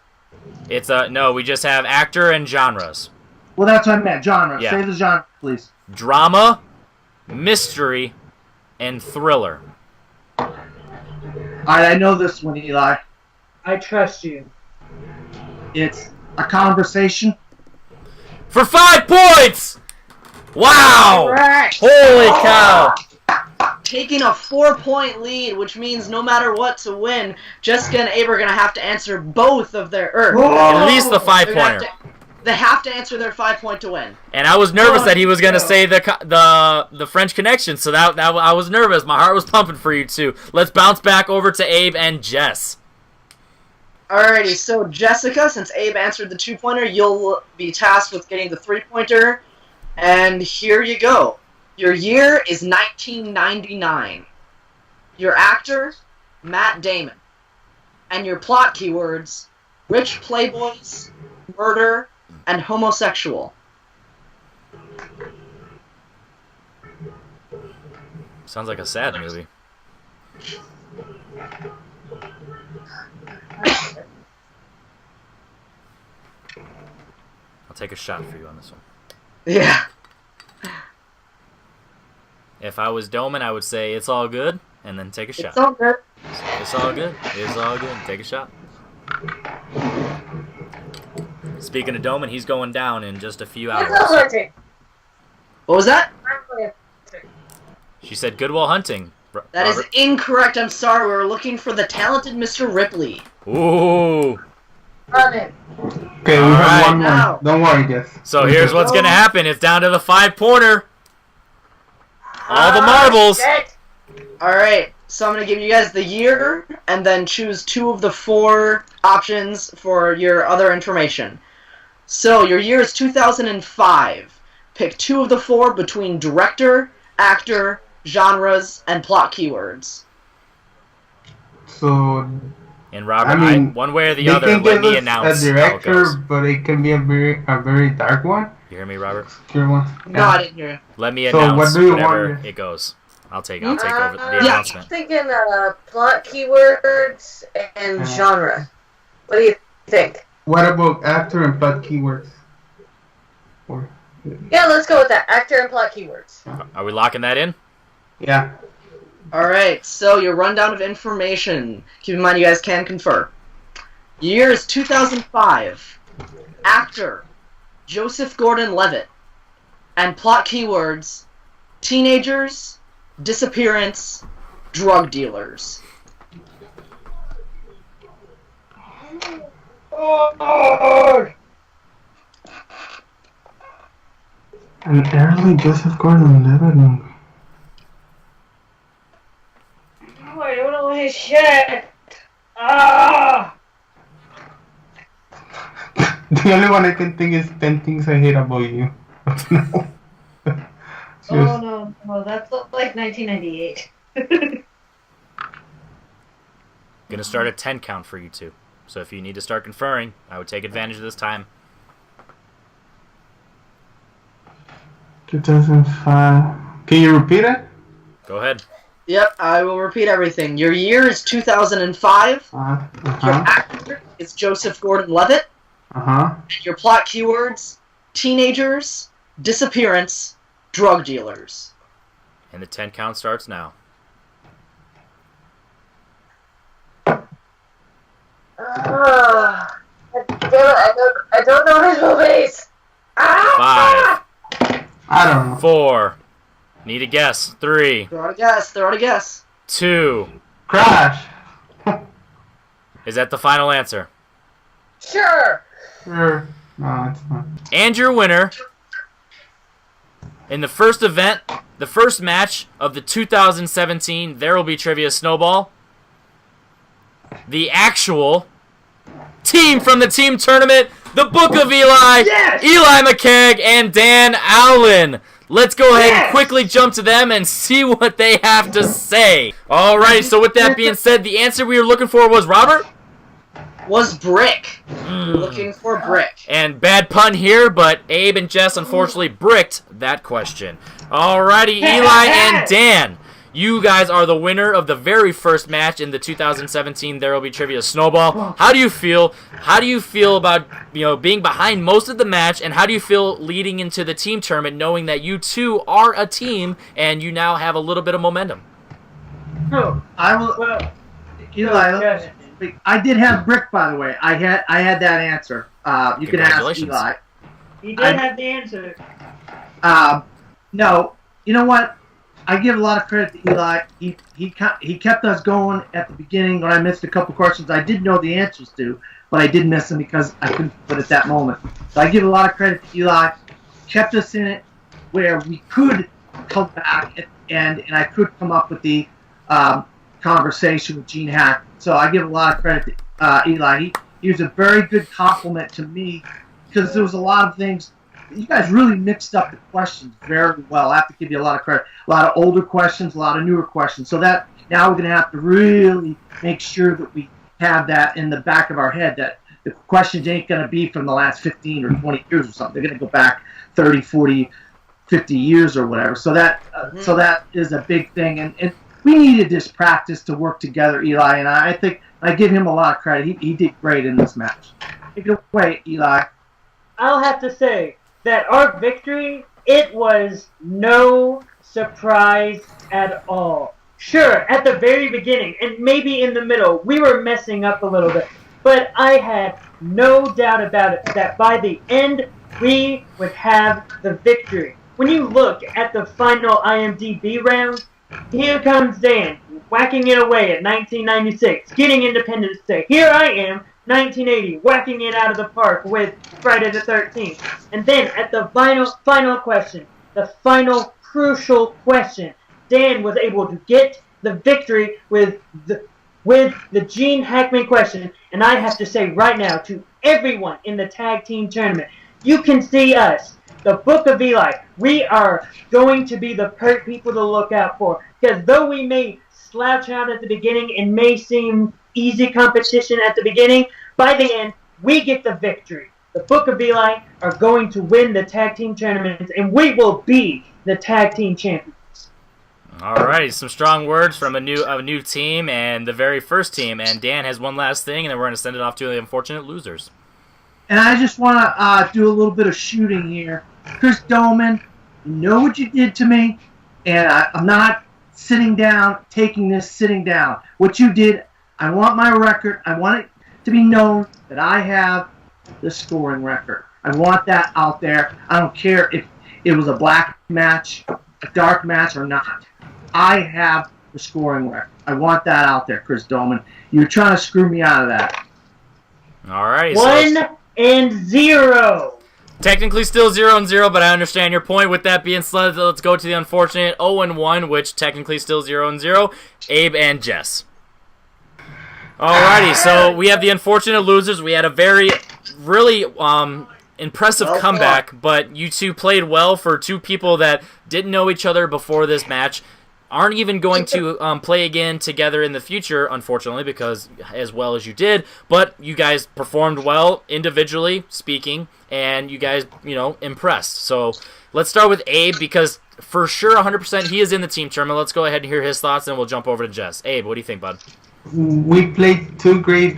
It's no, we just have actor and genres. Well, that's what I meant. Genre. Yeah. Say the genre, please. Drama, mystery, and thriller. All right, I know this one, Eli. I trust you. It's a conversation. For 5 points! Wow! Correct. Holy cow! Taking a 4-point lead, which means no matter what to win, Jessica and Abe are gonna have to answer both of their. At least the they're gonna 5-pointer. They have to answer their 5-point to win. And I was nervous that he was gonna say the French Connection, so that I was nervous. My heart was pumping for you too. Let's bounce back over to Abe and Jess. Alrighty, so Jessica, since Abe answered the 2-pointer, you'll be tasked with getting the 3-pointer. And here you go. Your year is 1999. Your actor, Matt Damon. And your plot keywords, rich playboys, murder, and homosexual. Sounds like a sad movie. I'll take a shot for you on this one. Yeah. If I was Doman, I would say it's all good, and then take a shot. It's all good. It's all good. It's all good. Take a shot. Speaking of Doman, he's going down in just a few hours. What was that? She said Goodwill Hunting. That is incorrect. I'm sorry. We were looking for the talented Mr. Ripley. Ooh. Okay, we have Alright, one more. now. Don't worry, Jess. So here's what's gonna happen. It's down to the 5-pointer. All the marbles. Alright, so I'm going to give you guys the year, and then choose 2 of the 4 options for your other information. So, your year is 2005. Pick 2 of the 4 between director, actor, genres, and plot keywords. So, And Robert, I mean, one way or the they other, can let give me us announce a how it director, goes. but it can be a very dark one. You hear me, Robert? Clear one. No, I didn't hear you. Let me So, announce what do you whenever want? it goes. I'll take over the Yeah. announcement. I'm thinking plot keywords and genre. What do you think? What about actor and plot keywords? Or Yeah, let's go with that. Actor and plot keywords. Are we locking that in? yeah. Alright, so your rundown of information. Keep in mind you guys can confer. Year is 2005. Actor, Joseph Gordon-Levitt. And plot keywords, teenagers, disappearance, drug dealers. An early Joseph Gordon-Levitt movie. Oh, I don't know his shit. Ah! The only one I can think is 10 Things I Hate About You. No. Oh no, that's like 1998. Gonna start a 10 count for you two. So if you need to start conferring, I would take advantage of this time. 2005. Can you repeat it? Go ahead. Yep, I will repeat everything. Your year is 2005. Your actor is Joseph Gordon-Levitt. And your plot keywords, teenagers, disappearance, drug dealers. And the 10 count starts now. I don't know his movies. 5, I don't know. 4, need a guess. 3, Throw out a guess. Throw out a guess. 2. Crash. Is that the final answer? Sure. Sure. No, it's not. And your winner in the first event, the first match of the 2017 There Will Be Trivia Snowball, the actual team from the team tournament, the Book of Eli, Yes! Eli McKegg, and Dan Allen. Let's go ahead and quickly jump to them and see what they have to say. Alright, so with that being said, the answer we were looking for was Robert? Was brick. Looking for brick. And bad pun here, but Abe and Jess unfortunately bricked that question. Alrighty, Eli and Dan, you guys are the winner of the very first match in the 2017 There Will Be Trivia Snowball. How do you feel? How do you feel about being behind most of the match, and how do you feel leading into the team tournament, knowing that you two are a team and you now have a little bit of momentum? No. I will. Well, Eli, yes. I did have brick, by the way. I had that answer. You can ask Congratulations. Eli. He did have the answer. No, you know what? I give a lot of credit to Eli. He kept us going at the beginning when I missed a couple questions I did know the answers to, but I did miss them because I couldn't put it at that moment. So I give a lot of credit to Eli. Kept us in it where we could come back and I could come up with the conversation with Gene Hack. So I give a lot of credit to Eli. He was a very good compliment to me because there was a lot of things. You guys really mixed up the questions very well. I have to give you a lot of credit. A lot of older questions, a lot of newer questions. So that now we're going to have to really make sure that we have that in the back of our head, that the questions ain't going to be from the last 15 or 20 years or something. They're going to go back 30, 40, 50 years or whatever. So that so that is a big thing. And we needed this practice to work together, Eli. And I think I give him a lot of credit. He did great in this match. Take it away, Eli. I'll have to say that our victory, it was no surprise at all. Sure, at the very beginning, and maybe in the middle, we were messing up a little bit. But I had no doubt about it that by the end, we would have the victory. When you look at the final IMDb round, here comes Dan, whacking it away at 1996, getting Independence Day. Here I am, 1980, whacking it out of the park with Friday the 13th. And then at the final question, the final crucial question, Dan was able to get the victory with the Gene Hackman question. And I have to say right now to everyone in the tag team tournament, you can see us, the Book of Eli. We are going to be the people to look out for. Because though we may slouch out at the beginning and may seem easy competition at the beginning, by the end, we get the victory. The Book of Eli are going to win the tag team tournaments, and we will be the tag team champions. All right, some strong words from a new team and the very first team. And Dan has one last thing, and then we're going to send it off to the unfortunate losers. And I just want to do a little bit of shooting here. Chris Doman, you know what you did to me, and I'm not sitting down, taking this sitting down. What you did, I want my record. I want it to be known that I have the scoring record. I want that out there. I don't care if it was a black match, a dark match, or not. I have the scoring record. I want that out there, Chris Doman. You're trying to screw me out of that. All right. 1-0. Technically still 0-0, but I understand your point. With that being said, let's go to the unfortunate 0-1, which technically still 0-0. Abe and Jess. Alrighty, so we have the unfortunate losers. We had a really impressive comeback, but you two played well for two people that didn't know each other before this match. Aren't even going to play again together in the future, unfortunately, because as well as you did, but you guys performed well individually speaking, and you guys, impressed. So let's start with Abe, because for sure 100% he is in the team tournament. Let's go ahead and hear his thoughts, and we'll jump over to Jess. Abe, what do you think, bud? We played two great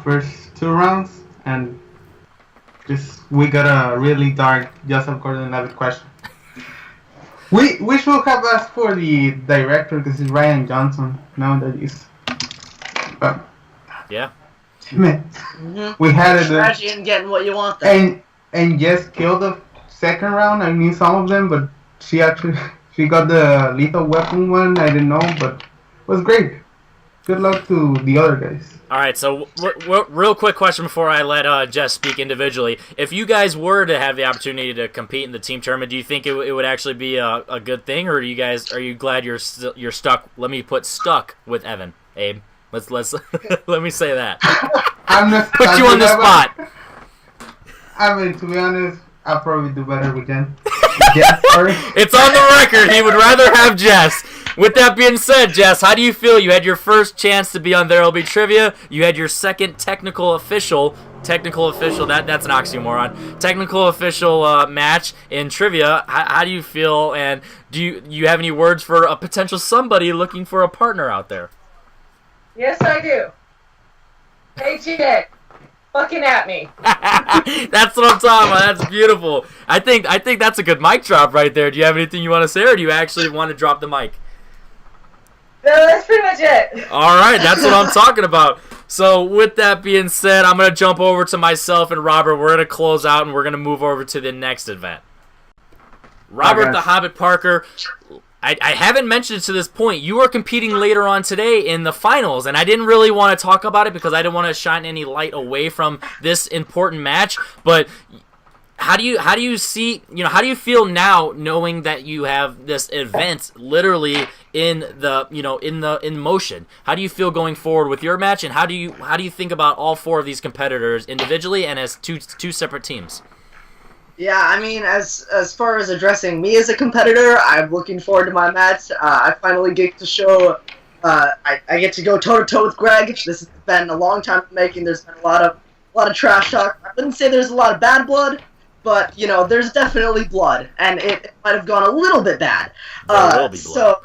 first two rounds, and we got a really dark Joseph Gordon-Levitt question. We should have asked for the director, because it's Ryan Johnson nowadays. But yeah, man, we had it. Strategy and getting what you want there. And Jess killed the second round. I knew some of them, but she got the lethal weapon one. I didn't know, but it was great. Good luck to the other guys. All right, so real quick question before I let Jess speak individually. If you guys were to have the opportunity to compete in the team tournament, do you think it would actually be a good thing, or are you glad you're stuck? Let me put stuck with Evan, Abe. Let's let me say that. Put you on the spot. I mean, to be honest, I'll probably do better with Jen. It's on the record. He would rather have Jess. With that being said, Jess, how do you feel? You had your first chance to be on There'll Be Trivia. You had your second technical official, that's an oxymoron, technical official match in trivia. How do you feel, and do you have any words for a potential somebody looking for a partner out there? Yes, I do. Hey, G-Day. Fucking at me. That's what I'm talking about. That's beautiful. I think that's a good mic drop right there. Do you have anything you want to say, or do you actually want to drop the mic? No, that's pretty much it. All right, that's what I'm talking about. So with that being said, I'm going to jump over to myself and Robert. We're going to close out, and we're going to move over to the next event. Robert guys. the Hobbit Parker, I haven't mentioned it to this point. You are competing later on today in the finals, and I didn't really want to talk about it because I didn't want to shine any light away from this important match. But how do you see, how do you feel now knowing that you have this event literally in the, in motion? How do you feel going forward with your match, and how do you think about all four of these competitors individually and as two separate teams? Yeah, I mean, as far as addressing me as a competitor, I'm looking forward to my match. I finally get to show, I get to go toe-to-toe with Greg. This has been a long time making. There's been a lot of trash talk. I wouldn't say there's a lot of bad blood, but, there's definitely blood, and it might have gone a little bit bad. There will be blood.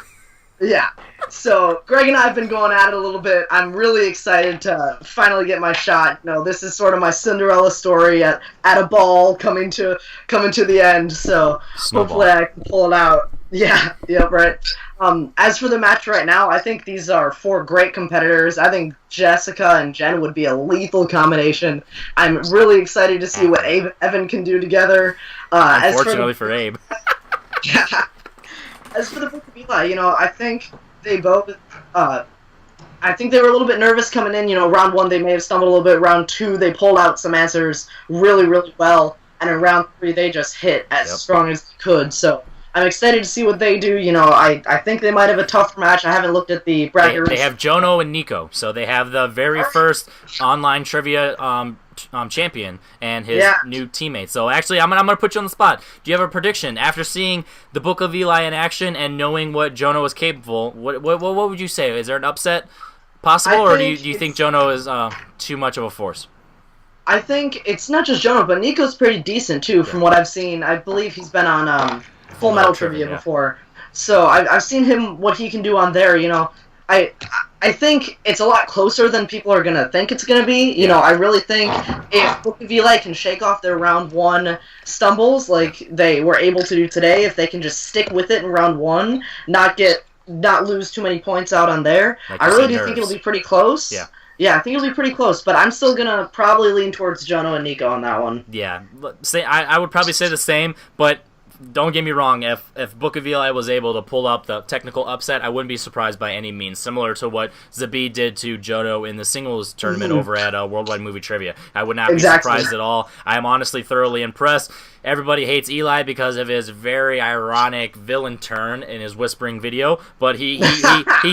Yeah. So Greg and I have been going at it a little bit. I'm really excited to finally get my shot. This is sort of my Cinderella story at a ball coming to the end. So Snowball. Hopefully I can pull it out. Yeah. Yep. Right. As for the match right now, I think these are four great competitors. I think Jessica and Jen would be a lethal combination. I'm really excited to see what Evan can do together. Unfortunately for Abe. Yeah. As for the Book of Eli, I think they both, I think they were a little bit nervous coming in. Round one, they may have stumbled a little bit. Round two, they pulled out some answers really, really well. And in round three, they just hit as strong as they could. So I'm excited to see what they do. I think they might have a tough match. I haven't looked at the bracket. They have Jono and Nico. So they have the very first online trivia champion and his new teammate. So actually, I'm gonna put you on the spot. Do you have a prediction after seeing the Book of Eli in action and knowing what Jono is capable? What would you say? Is there an upset possible, or do you think Jono is too much of a force? I think it's not just Jono, but Nico's pretty decent too, from what I've seen. I believe he's been on Full Metal Trivia before, so I've seen him what he can do on there. I think it's a lot closer than people are gonna think it's gonna be. I really think if Book of Eli can shake off their round one stumbles like they were able to do today, if they can just stick with it in round one, not lose too many points out on there, I really do think it'll be pretty close. Yeah, I think it'll be pretty close, but I'm still gonna probably lean towards Jono and Nico on that one. Yeah, I would probably say the same, but don't get me wrong, if Book of Eli was able to pull up the technical upset, I wouldn't be surprised by any means, similar to what Zabid did to Jono in the singles tournament over at Worldwide Movie Trivia. I would not be surprised at all. I am honestly thoroughly impressed. Everybody hates Eli because of his very ironic villain turn in his whispering video, but he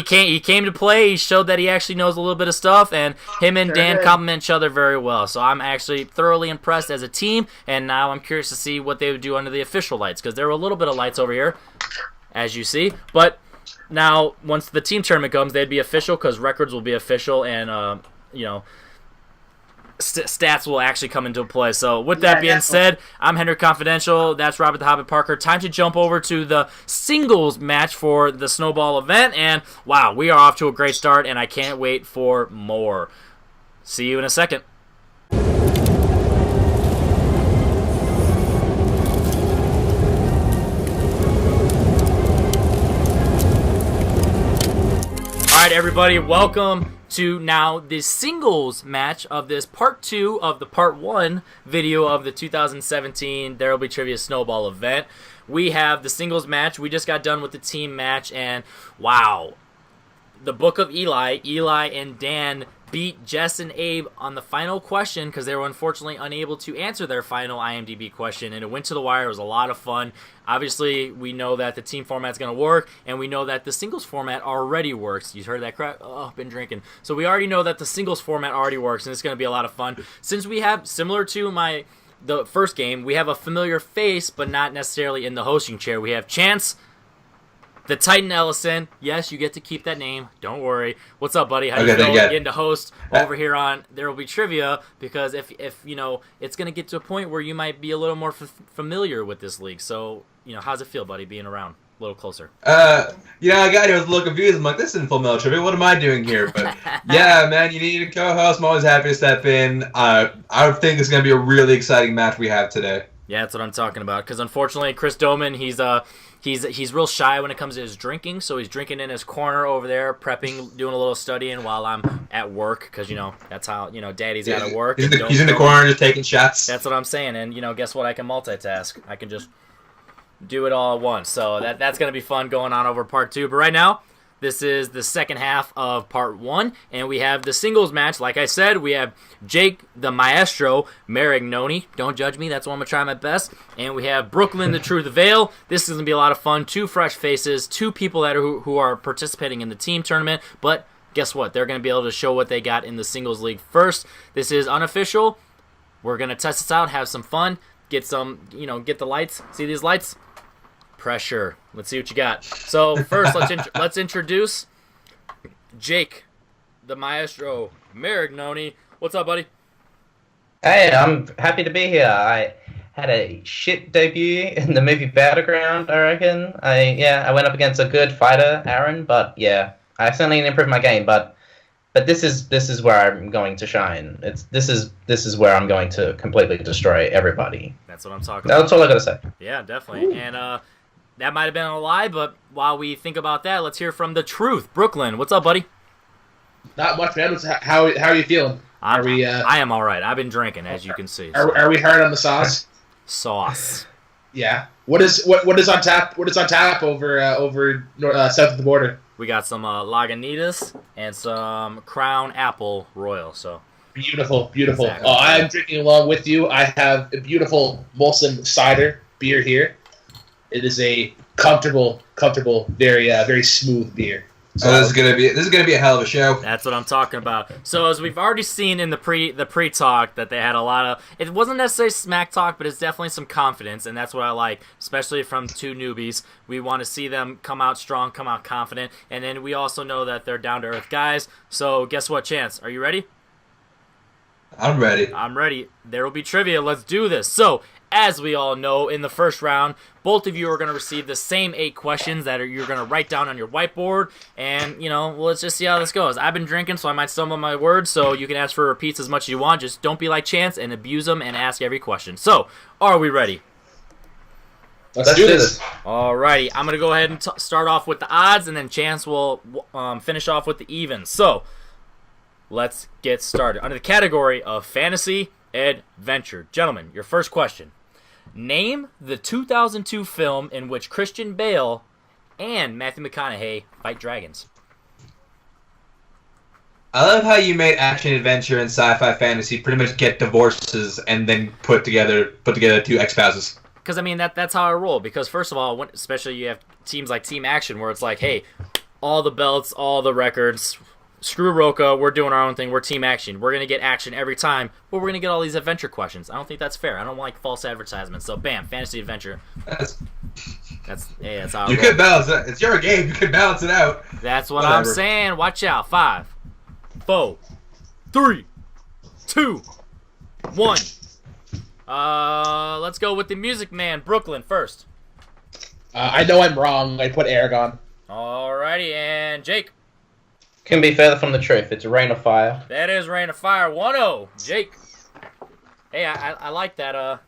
came to play. He showed that he actually knows a little bit of stuff, and him and Dan complement each other very well. So I'm actually thoroughly impressed as a team, and now I'm curious to see what they would do under the official lights, because there were a little bit of lights over here, as you see. But now, once the team tournament comes, they'd be official because records will be official, and stats will actually come into play. So with that being said, I'm Henry Confidential. That's Robert the Hobbit Parker. Time to jump over to the singles match for the Snowball event. And wow, we are off to a great start, and I can't wait for more. See you in a second. All right, everybody, welcome to now the singles match of this part 2 of the part 1 video of the 2017 There Will Be Trivia Snowball event. We have the singles match. We just got done with the team match, and wow, the Book of Eli and Dan beat Jess and Abe on the final question because they were unfortunately unable to answer their final IMDb question, and it went to the wire. It was a lot of fun. Obviously, we know that the team format's going to work, and we know that the singles format already works. You heard that crack? Oh, been drinking. So we already know that the singles format already works, and it's going to be a lot of fun. Since we have, similar to the first game, we have a familiar face, but not necessarily in the hosting chair. We have Chance, the Titan Ellison. Yes, you get to keep that name. Don't worry. What's up, buddy? How you feeling getting to host over here on There Will Be Trivia? Because if it's going to get to a point where you might be a little more familiar with this league. So, how's it feel, buddy, being around a little closer? I got here with a little confused. I'm like, this isn't Full Metal Trivia. What am I doing here? But yeah, man, you need a co-host. I'm always happy to step in. I think it's going to be a really exciting match we have today. Yeah, that's what I'm talking about. Because unfortunately, Chris Doman, he's real shy when it comes to his drinking, so he's drinking in his corner over there, prepping, doing a little studying while I'm at work, because, that's how, Daddy's got to work. He's in the corner just taking shots. That's what I'm saying, and, guess what? I can multitask. I can just do it all at once. So that's going to be fun going on over part 2. But right now, this is the second half of part 1, and we have the singles match. Like I said, we have Jake the Maestro Maringoni. Don't judge me, that's what I'm going to try my best. And we have Brooklyn the Truth Vail. This is going to be a lot of fun. 2 fresh faces, 2 people that who are participating in the team tournament. But guess what? They're going to be able to show what they got in the singles league first. This is unofficial. We're going to test this out, have some fun, get the lights. See these lights? Pressure. Let's see what you got. So first, let's introduce Jake, the Maestro Maringoni. What's up, buddy? Hey, I'm happy to be here. I had a shit debut in the movie Battleground, I reckon. I went up against a good fighter, Aaron, but yeah, I certainly need to improve my game. But this is where I'm going to shine. This is where I'm going to completely destroy everybody. That's what I'm talking about. That's all I gotta say. Yeah, definitely. Ooh. And that might have been a lie, but while we think about that, let's hear from the truth. Brooklyn, what's up, buddy? Not much, man. How are you feeling? I am all right. I've been drinking, as you can see. Are we hard on the sauce? Sauce. Yeah. What is on tap? What is on tap over south of the border? We got some Lagunitas and some Crown Apple Royal. So beautiful. Exactly. I'm drinking along with you. I have a beautiful Molson cider beer here. It is a comfortable, very very smooth beer. So this is gonna be a hell of a show. That's what I'm talking about. So as we've already seen in the pre-talk that they had a lot of, it wasn't necessarily smack talk, but it's definitely some confidence, and that's what I like, especially from 2 newbies. We want to see them come out strong, come out confident, and then we also know that they're down-to-earth guys. So guess what, Chance? Are you ready? I'm ready. I'm ready. There will be trivia. Let's do this. So, as we all know, in the first round, both of you are going to receive the same 8 questions that you're going to write down on your whiteboard. And, let's just see how this goes. I've been drinking, so I might stumble on my words, so you can ask for repeats as much as you want. Just don't be like Chance and abuse them and ask every question. So, are we ready? Let's do this. Alrighty, I'm going to go ahead and start off with the odds, and then Chance will finish off with the evens. So, let's get started. Under the category of fantasy adventure. Gentlemen, your first question. Name the 2002 film in which Christian Bale and Matthew McConaughey fight dragons. I love how you made action adventure and sci-fi fantasy pretty much get divorces and then put together 2 ex-spouses. Because, that's how I roll. Because, first of all, especially you have teams like Team Action where it's like, hey, all the belts, all the records, screw Roca, we're doing our own thing, we're Team Action. We're going to get action every time, but we're going to get all these adventure questions. I don't think that's fair. I don't like false advertisements. So, bam, fantasy adventure. That's how you could balance it. It's your game. You could balance it out. That's what I'm saying. Watch out. 5, 4, 3, 2, 1. Let's go with the Music Man, Brooklyn, first. I know I'm wrong. I put Aragon. Alrighty, and Jake. Couldn't be further from the truth. It's Rain of Fire. That is Rain of Fire. 1-0. Jake. Hey, I like that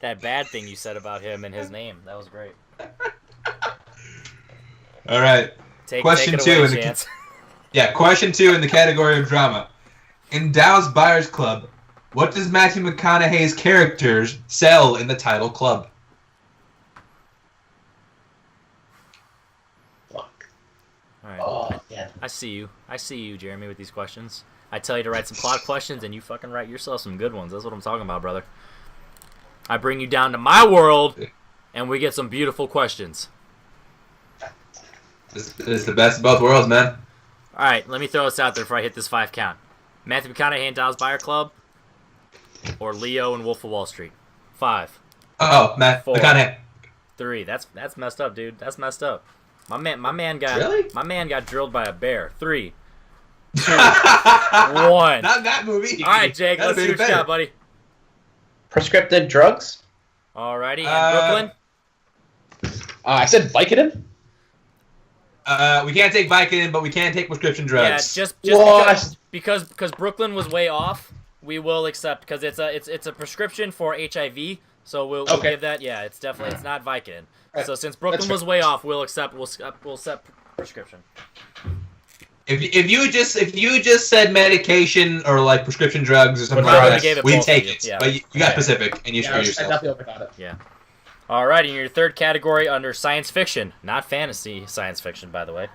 bad thing you said about him and his name. That was great. All right. Question 2 in the question 2 in the category of drama. In Dallas Buyers Club, what does Matthew McConaughey's characters sell in the title club? Right. Oh, yeah. I see you, Jeremy, with these questions. I tell you to write some plot questions, and you fucking write yourself some good ones. That's what I'm talking about, brother. I bring you down to my world, and we get some beautiful questions. This is the best of both worlds, man. All right, let me throw this out there before I hit this 5 count. Matthew McConaughey in Dallas Buyer Club, or Leo in Wolf of Wall Street? 5. Oh, Matt 4, McConaughey. 3. That's messed up, dude. That's messed up. My man got drilled by a bear. 3, 2, 1. Not that movie. All right, Jake, let's see what you got, buddy. Prescriptive drugs. Alrighty, and Brooklyn. I said Vicodin. We can't take Vicodin, but we can take prescription drugs. Yeah, just because Brooklyn was way off, we will accept because it's a prescription for HIV, so we'll give that. Yeah, it's not Vicodin. Right. So since Brooklyn was way off, we'll accept prescription. If you just said medication or like prescription drugs or something Probably like gave that, it we both take of you, it. yeah. But you got specific, and you Yeah, screw I yourself. definitely overthought it. Yeah. All right, in your third category under science fiction, not fantasy science fiction, by the way.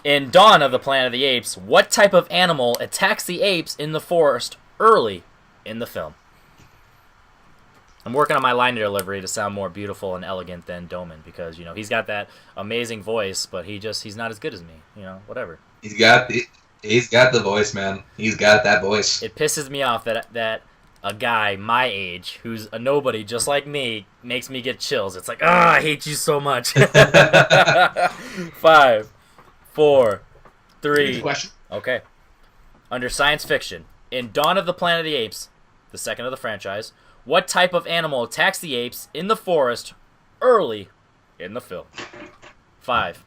In Dawn of the Planet of the Apes, what type of animal attacks the apes in the forest early in the film? I'm working on my line delivery to sound more beautiful and elegant than Doman because, you know, he's got that amazing voice, but he's not as good as me, you know, whatever. He's got the voice, man. He's got that voice. It pisses me off that a guy my age, who's a nobody just like me, makes me get chills. It's like, I hate you so much. 5, 4, 3. Question. Okay. Under science fiction, in Dawn of the Planet of the Apes, the second of the franchise, what type of animal attacks the apes in the forest early in the film? 5,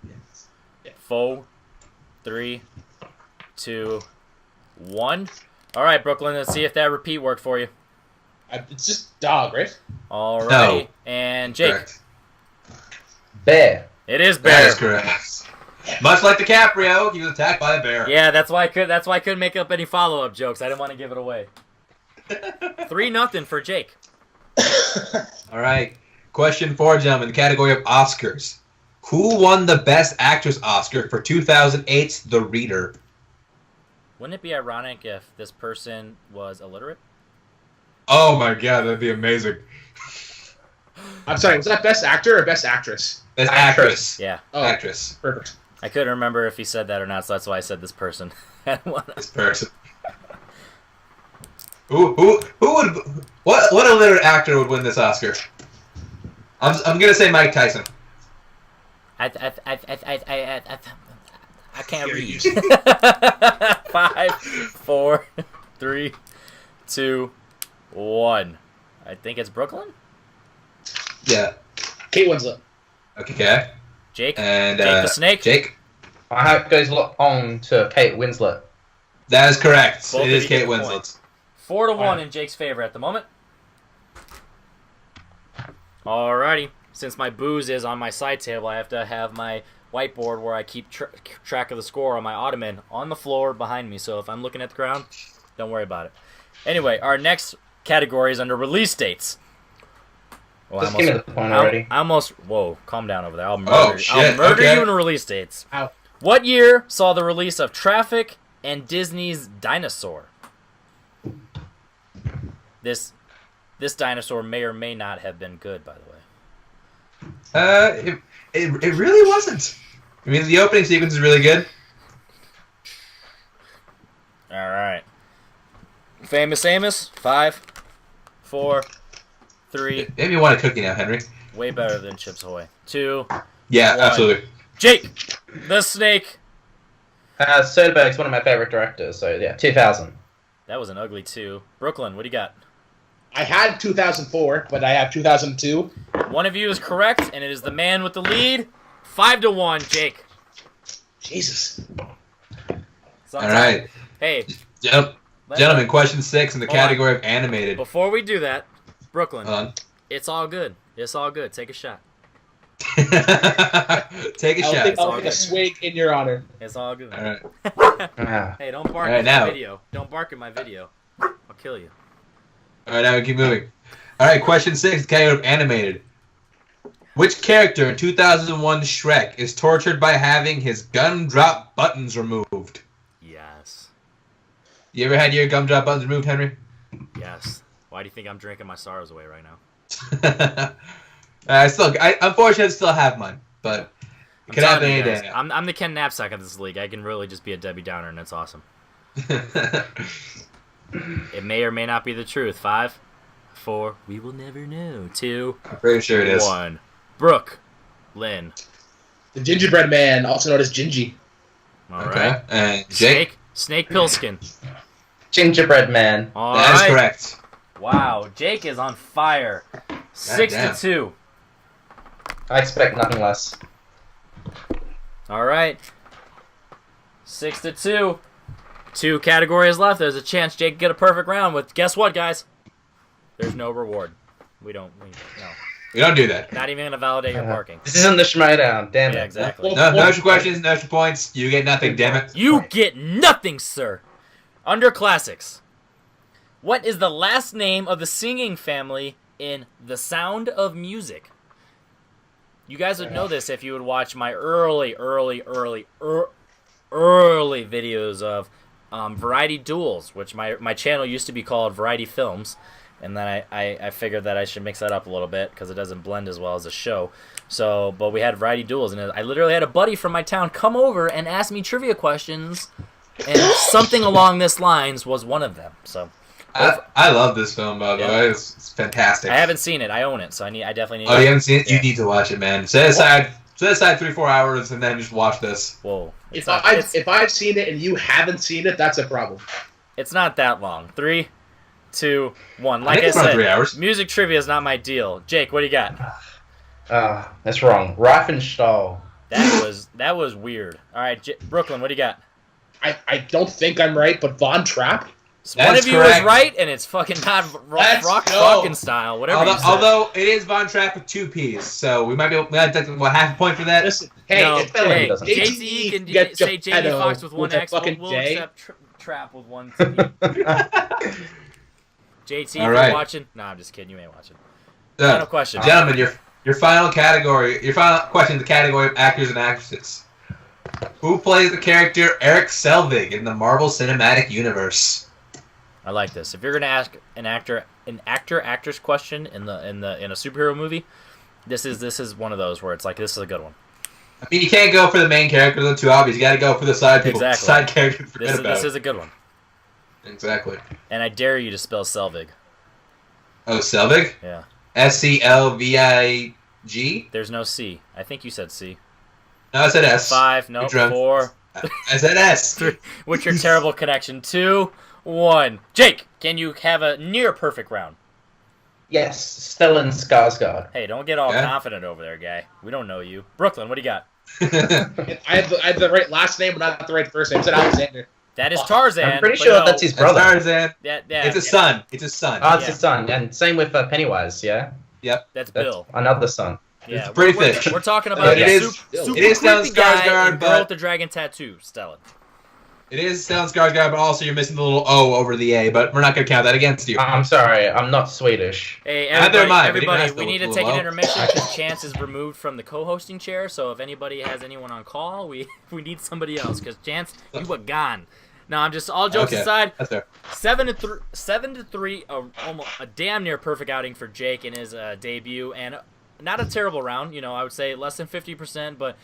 4, 3, 2, 1. All right, Brooklyn, let's see if that repeat worked for you. It's just dog, right? All right. No. And Jake. Correct. Bear. It is That bear. is correct. Much like DiCaprio, he was attacked by a bear. Yeah, that's why I couldn't make up any follow-up jokes. I didn't want to give it away. 3-0 for Jake. All right. Question 4, gentlemen. The category of Oscars. Who won the Best Actress Oscar for 2008's The Reader? Wouldn't it be ironic if this person was illiterate? Oh my god, that'd be amazing. I'm sorry, was that best actor or best actress? Best Actress. Yeah. Oh, Actress. perfect. I couldn't remember if he said that or not, so that's why I said this person. This person. Who would what illiterate actor would win this Oscar? I'm gonna say Mike Tyson. I can't Here read. you 5, 4, 3, 2, 1. I think it's Brooklyn. Yeah. Kate Winslet. Okay. Jake. And Jake the Snake. Jake. I hope it goes on to Kate Winslet. That is correct. Both It of is you get Kate a Winslet. point. 4-1 in Jake's favor at the moment. Alrighty. Since my booze is on my side table, I have to have my whiteboard where I keep track of the score on my ottoman on the floor behind me. So if I'm looking at the ground, don't worry about it. Anyway, our next category is under release dates. Oh, Just give me the point already. I almost. Whoa, calm down over there. I'll murder, Oh, shit, I'll murder okay. you in release dates. Ow. What year saw the release of Traffic and Disney's Dinosaur? This dinosaur may or may not have been good, by the way. It really wasn't. I mean, the opening sequence is really good. All right. Famous Amos. 5, 4, 3. Maybe you want a cookie now, Henry. Way better than Chips Ahoy. 2. Yeah, 1. absolutely. Jake, the Snake. Soderbergh's one of my favorite directors, so yeah, 2000. That was an ugly 2. Brooklyn, what do you got? I had 2004, but I have 2002. One of you is correct, and it is the man with the lead. 5-1, Jake. Jesus. All right. Hey, Gentlemen, question 6 in the Hold on. category of animated. before we do that, Brooklyn, Hold on. it's all good. It's all good. Take a shot. Take a shot. I'll take a swig in your honor. It's all good. All right. Ah. Hey, don't bark All right, in now. my video. Don't bark in my video. I'll kill you. All right, now we keep moving. All right, question 6, the category of animated. Which character in 2001 Shrek is tortured by having his gumdrop buttons removed? Yes. You ever had your gumdrop buttons removed, Henry? Yes. Why do you think I'm drinking my sorrows away right now? I unfortunately still have mine, but it could happen any day. I'm the Ken Knapsack of this league. I can really just be a Debbie Downer, and it's awesome. It may or may not be the truth. 5, 4, we will never know. 2, I'm pretty sure it is. 1. Brooke, Lynn. The gingerbread man, also known as Gingy. All Okay. right. And Jake? Snake Pilskin. Gingerbread Man. All That is right. correct. Wow, Jake is on fire. 6-2. I expect nothing less. All right. 6-2. 2 categories left. There's a chance Jake can get a perfect round with. Guess what, guys? There's no reward. No. We don't do that. Not even gonna validate your parking. This isn't the Schmoedown, damn it. Yeah, exactly. No extra questions, no extra points. You get nothing, damn it. You get nothing, sir. Under classics. What is the last name of the singing family in The Sound of Music? You guys would know this if you would watch my early videos of Variety Duels, which my channel used to be called Variety Films. And then I figured that I should mix that up a little bit because it doesn't blend as well as a show. So, but we had Variety Duels, and I literally had a buddy from my town come over and ask me trivia questions, and something along this lines was one of them. So, I love this film, by the way. It's fantastic. I haven't seen it. I own it, so I definitely need. Oh, you haven't seen it? You need to watch it, man. Set aside 3-4 hours, and then just watch this. Whoa! If I've seen it and you haven't seen it, that's a problem. It's not that long. 3, 2, 1. Like think I it's around said, 3 hours. Music trivia is not my deal. Jake, what do you got? That's wrong. Riefenstahl. That was weird. All right, Brooklyn, what do you got? I don't think I'm right, but Von Trapp? One of you correct. is right, and it's fucking not Let's rock go. fucking style. Whatever. you said. Although it is Von Trapp with 2 P's, so we might take half a point for that. Listen, hey, No, it's hey, doesn't. JTE can Get say Jamie Geppetto Foxx with 1 with a X. fucking We'll J. accept Trap with 1 T. JT, All if right. you're watching. No, I'm just kidding. You ain't watching. So, Final question. Gentlemen, your final category, your final question in the category of actors and actresses. Who plays the character Eric Selvig in the Marvel Cinematic Universe? I like this. If you're gonna ask an actress question in a superhero movie, this is one of those where it's like this is a good one. I mean, you can't go for the main character; they're too obvious. You got to go for the side people, Exactly. side characters. This is a good one. Exactly. And I dare you to spell Selvig. Oh, Selvig? Yeah. Selvig? There's no C. I think you said C. No, I said S. 5. No. You're drunk. 4. I said S. 3. What's your terrible connection? 2, 1. Jake, can you have a near perfect round? Yes, Stellan Skarsgård. Hey, don't get all Yeah. confident over there, guy. We don't know you. Brooklyn, what do you got? I have the right last name, but not the right first name. I said Alexander. That is Tarzan. I'm pretty but sure no, that's his That's brother. Tarzan. It's It's a son. It's a son. Oh, it's Yeah. his son. And same with Pennywise, yeah? That's That's Bill. another son. Yeah, pretty we're, fish. we're talking But about it the is- super it is Stellan creepy guy Skarsgård, and girl but- with the dragon tattoo, Stellan. It is Stellan Skarsgård, but also you're missing the little O over the A, but we're not going to count that against you. I'm sorry, I'm not Swedish. Hey, Neither am I, but everybody, even I we need to still take an low. intermission because Chance is removed from the co-hosting chair. So if anybody has anyone on call, we need somebody else because Chance, you were gone. No, I'm just all jokes Okay. aside. That's fair. 7-3, almost a damn near perfect outing for Jake in his debut, and not a terrible round. You know, I would say less than 50%. But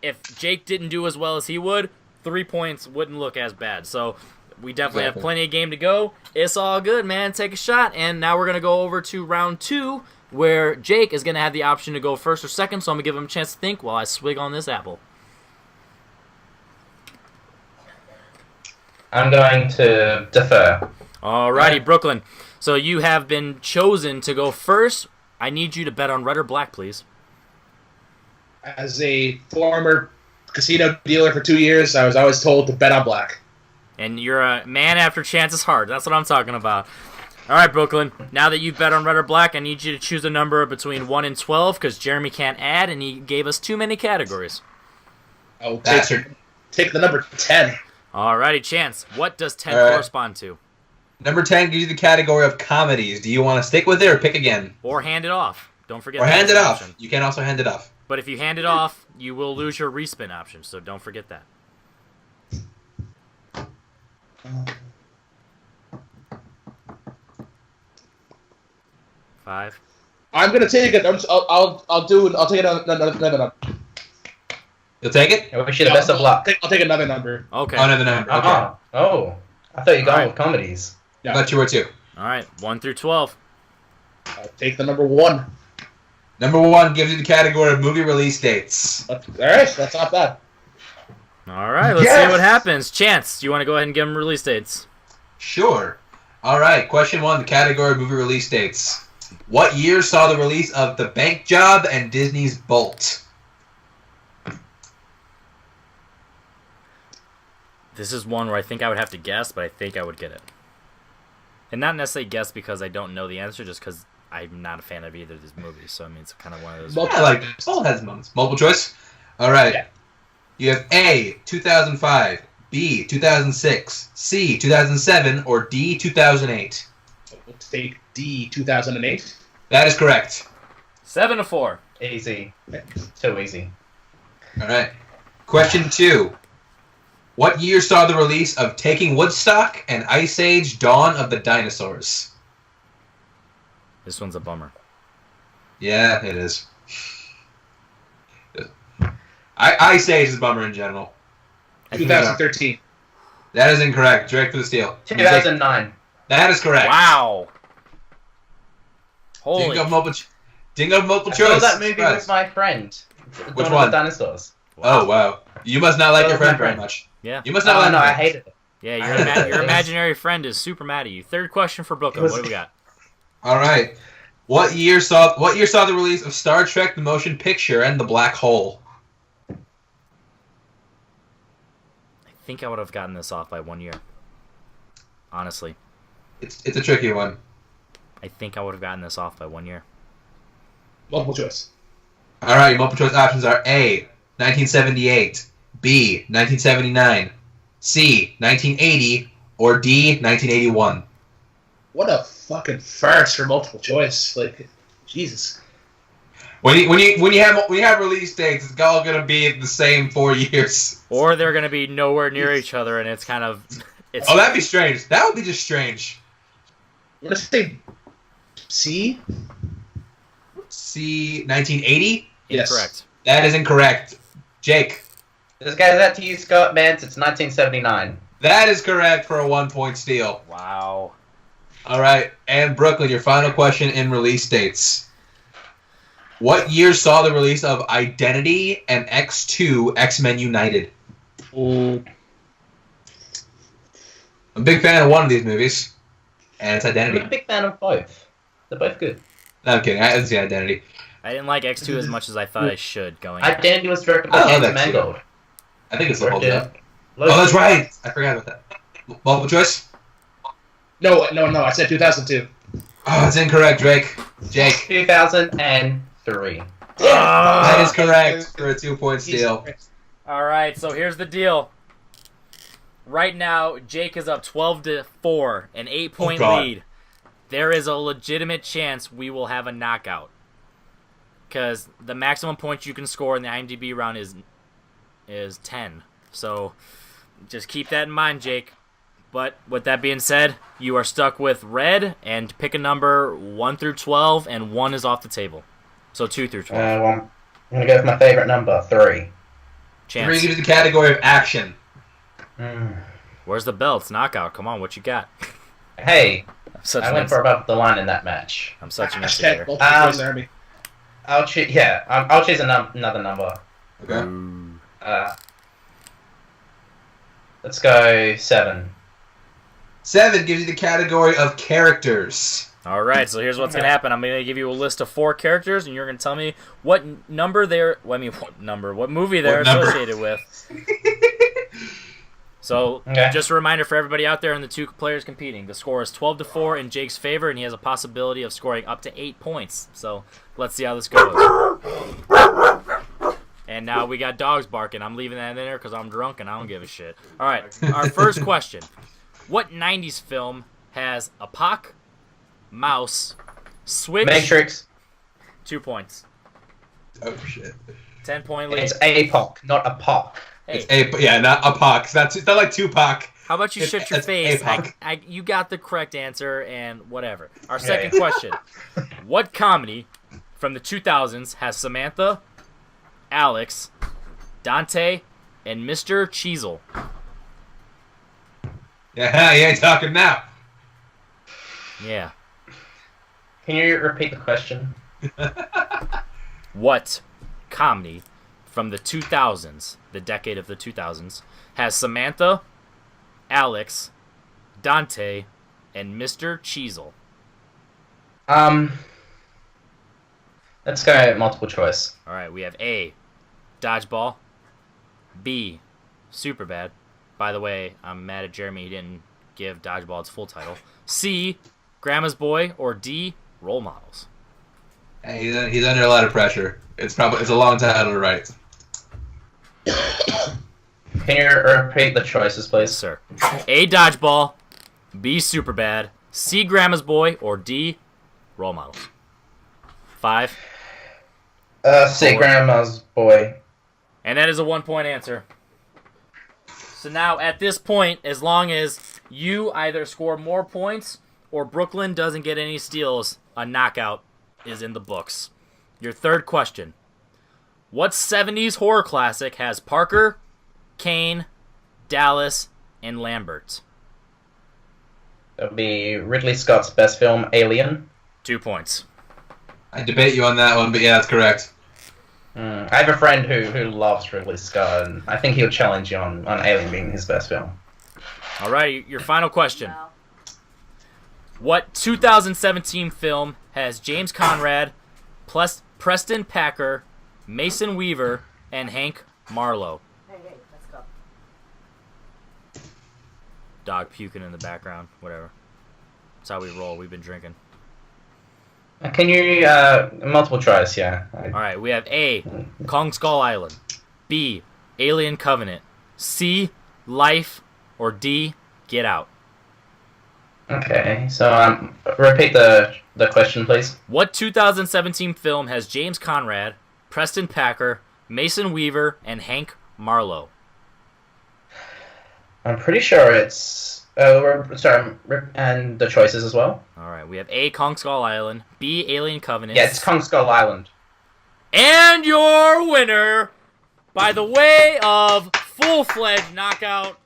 if Jake didn't do as well as he would, 3 points wouldn't look as bad. So we definitely have plenty of game to go. It's all good, man. Take a shot. And now we're going to go over to round 2, where Jake is going to have the option to go first or second. So I'm going to give him a chance to think while I swig on this apple. I'm going to defer. Alrighty, Brooklyn. So you have been chosen to go first. I need you to bet on red or black, please. As a former casino dealer for 2 years, I was always told to bet on black. And you're a man after Chance's heart. That's what I'm talking about. All right, Brooklyn. Now that you've bet on red or black, I need you to choose a number between 1 and 12 because Jeremy can't add, and he gave us too many categories. I'll Bastard. take the number 10. Alrighty, Chance. What does 10 All right. correspond to? Number 10 gives you the category of comedies. Do you want to stick with it or pick again? Or hand it off. Don't forget Or that hand it off. option. You can also hand it off. But if you hand it off, you will lose your respin option, so don't forget that. Five. I'm gonna take it. I'll take another number. You'll take it? I wish you the best of luck. I'll take another number. Okay. Oh, another number. Okay. Oh, I thought you got Alright. with comedies. I thought you were too. All right. 1 through 12. I'll take the number 1. Number 1 gives you the category of movie release dates. All right, that's not bad. All right. Let's see what happens. Chance, do you want to go ahead and give him release dates? Sure. All right. Question 1, the category of movie release dates. What year saw the release of The Bank Job and Disney's Bolt? This is one where I think I would have to guess, but I think I would get it. And not necessarily guess because I don't know the answer, just because I'm not a fan of either of these movies, so I mean it's kind of one of those. I like this. Both has moments. Multiple choice. All right. Yeah. You have A, 2005, B, 2006, C, 2007, or D, 2008. We'll take D, 2008. That is correct. 7-4. Easy. Too easy. All right. Question 2. What year saw the release of Taking Woodstock and Ice Age: Dawn of the Dinosaurs? This one's a bummer. Yeah, it is. Ice Age is a bummer in general. 2013. That is incorrect. Drake for the steal. 2009. That is correct. Wow. Holy. Didn't go multiple I choice. saw that movie Surprise. with my friend. Which Dawn one? of the Dinosaurs. Oh, wow. You must not like That your was my friend very friend. much. Yeah. You must not Oh, like no, him. I hated it. Yeah, your imaginary friend is super mad at you. Third question for Brooklyn. What do we got? All right. What year saw the release of Star Trek: The Motion Picture and The Black Hole? I think I would have gotten this off by 1 year. Honestly. It's a tricky one. I think I would have gotten this off by 1 year. Multiple choice. All right, your multiple choice options are A, 1978, B, 1979, C, 1980, or D, 1981. What a fucking farce for multiple choice. Like, Jesus. When you have release dates, it's all gonna be the same 4 years. Or they're going to be nowhere near each other, and it's kind of... It's, Oh, that'd be strange. That would be just strange. Let's say C? C, 1980? Yes. incorrect. That is incorrect. Jake. This guy's out to you, Scott Mans. It's 1979. That is correct for a 1-point steal. Wow. All right, and Brooklyn, your final question in release dates. What year saw the release of Identity and X2 X-Men United? Ooh. I'm a big fan of one of these movies, and it's I'm Identity. a big fan of both. They're both good. No, I'm kidding. I didn't see Identity. I didn't like X2 as much as I thought I should going in. Identity was directed by I love James that too. Mangold. I think it's the whole Directed up. loads Oh, that's of- right. I forgot about that. Multiple choice? No, I said 2002. Oh, it's incorrect, Drake. Jake. 2003. That is correct for a 2-point steal. All right, so here's the deal. Right now, Jake is up 12-4, an 8-point God. lead. There is a legitimate chance we will have a knockout. Because the maximum points you can score in the IMDb round is 10. So just keep that in mind, Jake. But with that being said, you are stuck with red, and pick a number 1 through 12, and 1 is off the table. So 2 through 12. Well, I'm going to go with my favorite number, 3. Chance. 3 gives you the category of action. Where's the belts? Knockout. Come on, what you got? Hey, I'm such I an went for above the line in that match. I'm such an Hashtag instigator. multiple choice army. I'll choose. Yeah, I'll choose another number. Okay. Let's go 7. 7 gives you the category of characters. All right, so here's what's gonna happen. I'm gonna give you a list of 4 characters, and you're gonna tell me what number they're. Well, I mean, what movie they're What number? associated with. So, Okay. just a reminder for everybody out there and the 2 players competing: the score is 12-4 in Jake's favor, and he has a possibility of scoring up to 8 points. So, let's see how this goes. And now we got dogs barking. I'm leaving that in there because I'm drunk and I don't give a shit. All right, our first question: what '90s film has a Pac, mouse, switch? Matrix. 2 points. Oh, shit. 10-point lead. It's APOC, not a POC. Hey, Yeah, not a Pac. It's not like Tupac. how about you shut your It's face? APOC. You got the correct answer and whatever. Our second question: what comedy from the 2000s has Samantha, Alex, Dante, and Mr. Cheezel? Yeah, you ain't talking now. Yeah. Can you repeat the question? What comedy from the 2000s, the decade of the 2000s, has Samantha, Alex, Dante, and Mr. Cheezel? Let's go multiple choice. All right, we have A, Dodgeball, B, Superbad. By the way, I'm mad at Jeremy. He didn't give Dodgeball its full title. C, Grandma's Boy, or D, role models? Hey, he's under a lot of pressure. It's a long title to write. Can you repeat the choices, please? Sir. A. Dodgeball, B. Superbad, C. Grandma's Boy, or D. Role models. 5. C. Grandma's Boy. And that is a 1-point answer. So now, at this point, as long as you either score more points or Brooklyn doesn't get any steals, a knockout is in the books. Your third question. What 70s horror classic has Parker, Kane, Dallas, and Lambert? That would be Ridley Scott's best film, Alien. 2 points. I debate you on that one, but yeah, that's correct. I have a friend who loves Ridley Scott, and I think he'll challenge you on Alien being his best film. All right, your final question. What 2017 film has James Conrad, Preston Packer, Mason Weaver, and Hank Marlowe? Hey, let's go. Dog puking in the background, whatever. That's how we roll. We've been drinking. Can you, multiple choice, yeah. All right, we have A, Kong Skull Island, B, Alien Covenant, C, Life, or D, Get Out. Okay, so repeat the question, please. What 2017 film has James Conrad, Preston Packer, Mason Weaver, and Hank Marlowe? I'm pretty sure it's... and the choices as well. All right, we have A, Kong Skull Island, B, Alien Covenant. Yeah, it's Kong Skull Island. And your winner, by the way of full-fledged knockout,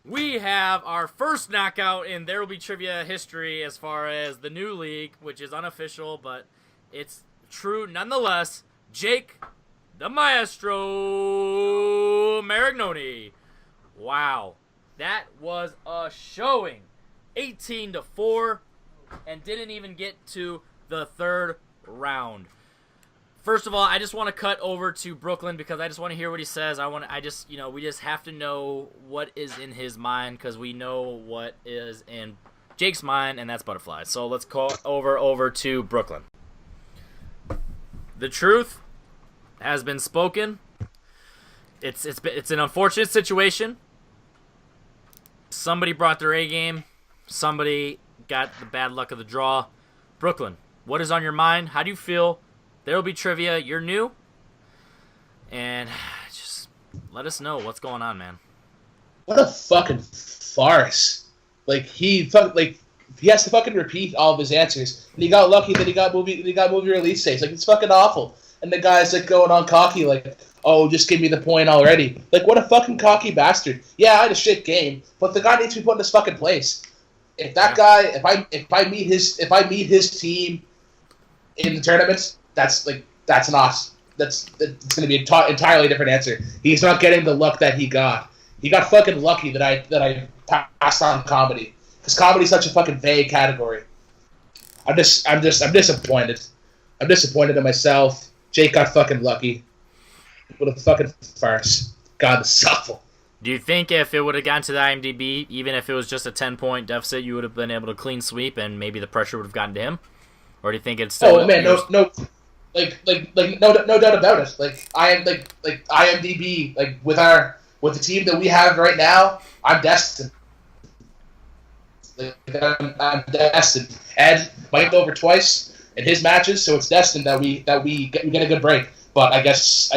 we have our first knockout in There Will Be Trivia history as far as the new league, which is unofficial, but it's true nonetheless. Jake, the Maestro Maringoni. Wow. That was a showing. 18-4, and didn't even get to the third round. First of all, I just want to cut over to Brooklyn because I just want to hear what he says. We just have to know what is in his mind because we know what is in Jake's mind, and that's butterflies. So let's call over to Brooklyn. The truth has been spoken. It's an unfortunate situation. Somebody brought their A game. Somebody got the bad luck of the draw. Brooklyn, what is on your mind? How do you feel? There will be trivia. You're new. And just let us know what's going on, man. What a fucking farce. He has to fucking repeat all of his answers. And he got lucky that he got movie release dates. It's fucking awful. And the guy's going on cocky oh, just give me the point already. What a fucking cocky bastard. Yeah, I had a shit game, but the guy needs to be put in his fucking place. If that guy, if I meet his team in the tournament, it's going to be an entirely different answer. He's not getting the luck that he got. He got fucking lucky that I passed on comedy, because comedy's such a fucking vague category. I'm disappointed. I'm disappointed in myself. Jake got fucking lucky. What a fucking farce. God, this is awful. Do you think if it would have gotten to the IMDb, even if it was just a 10-point deficit, you would have been able to clean sweep and maybe the pressure would have gotten to him? Or do you think it's still... Oh, man, no doubt about it. IMDb, with the team that we have right now, I'm destined. I'm destined. Ed might go over twice in his matches, so it's destined that we get a good break. But I guess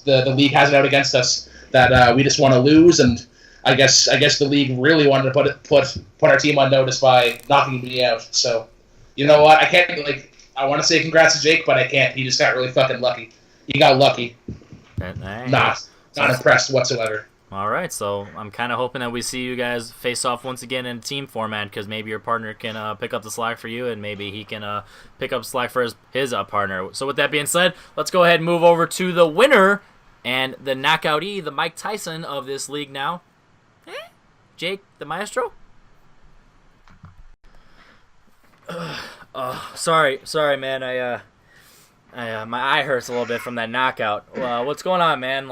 the league has it out against us that we just want to lose, and I guess the league really wanted to put our team on notice by knocking me out. So, you know what? I can't I want to say congrats to Jake, but I can't. He just got really fucking lucky. He got lucky. Not impressed whatsoever. All right, so I'm kind of hoping that we see you guys face off once again in team format, because maybe your partner can pick up the slack for you, and maybe he can pick up slack for his partner. So with that being said, let's go ahead and move over to the winner and the knockoutee, the Mike Tyson of this league now. Jake, the Maestro? Sorry, man. I my eye hurts a little bit from that knockout. What's going on, man?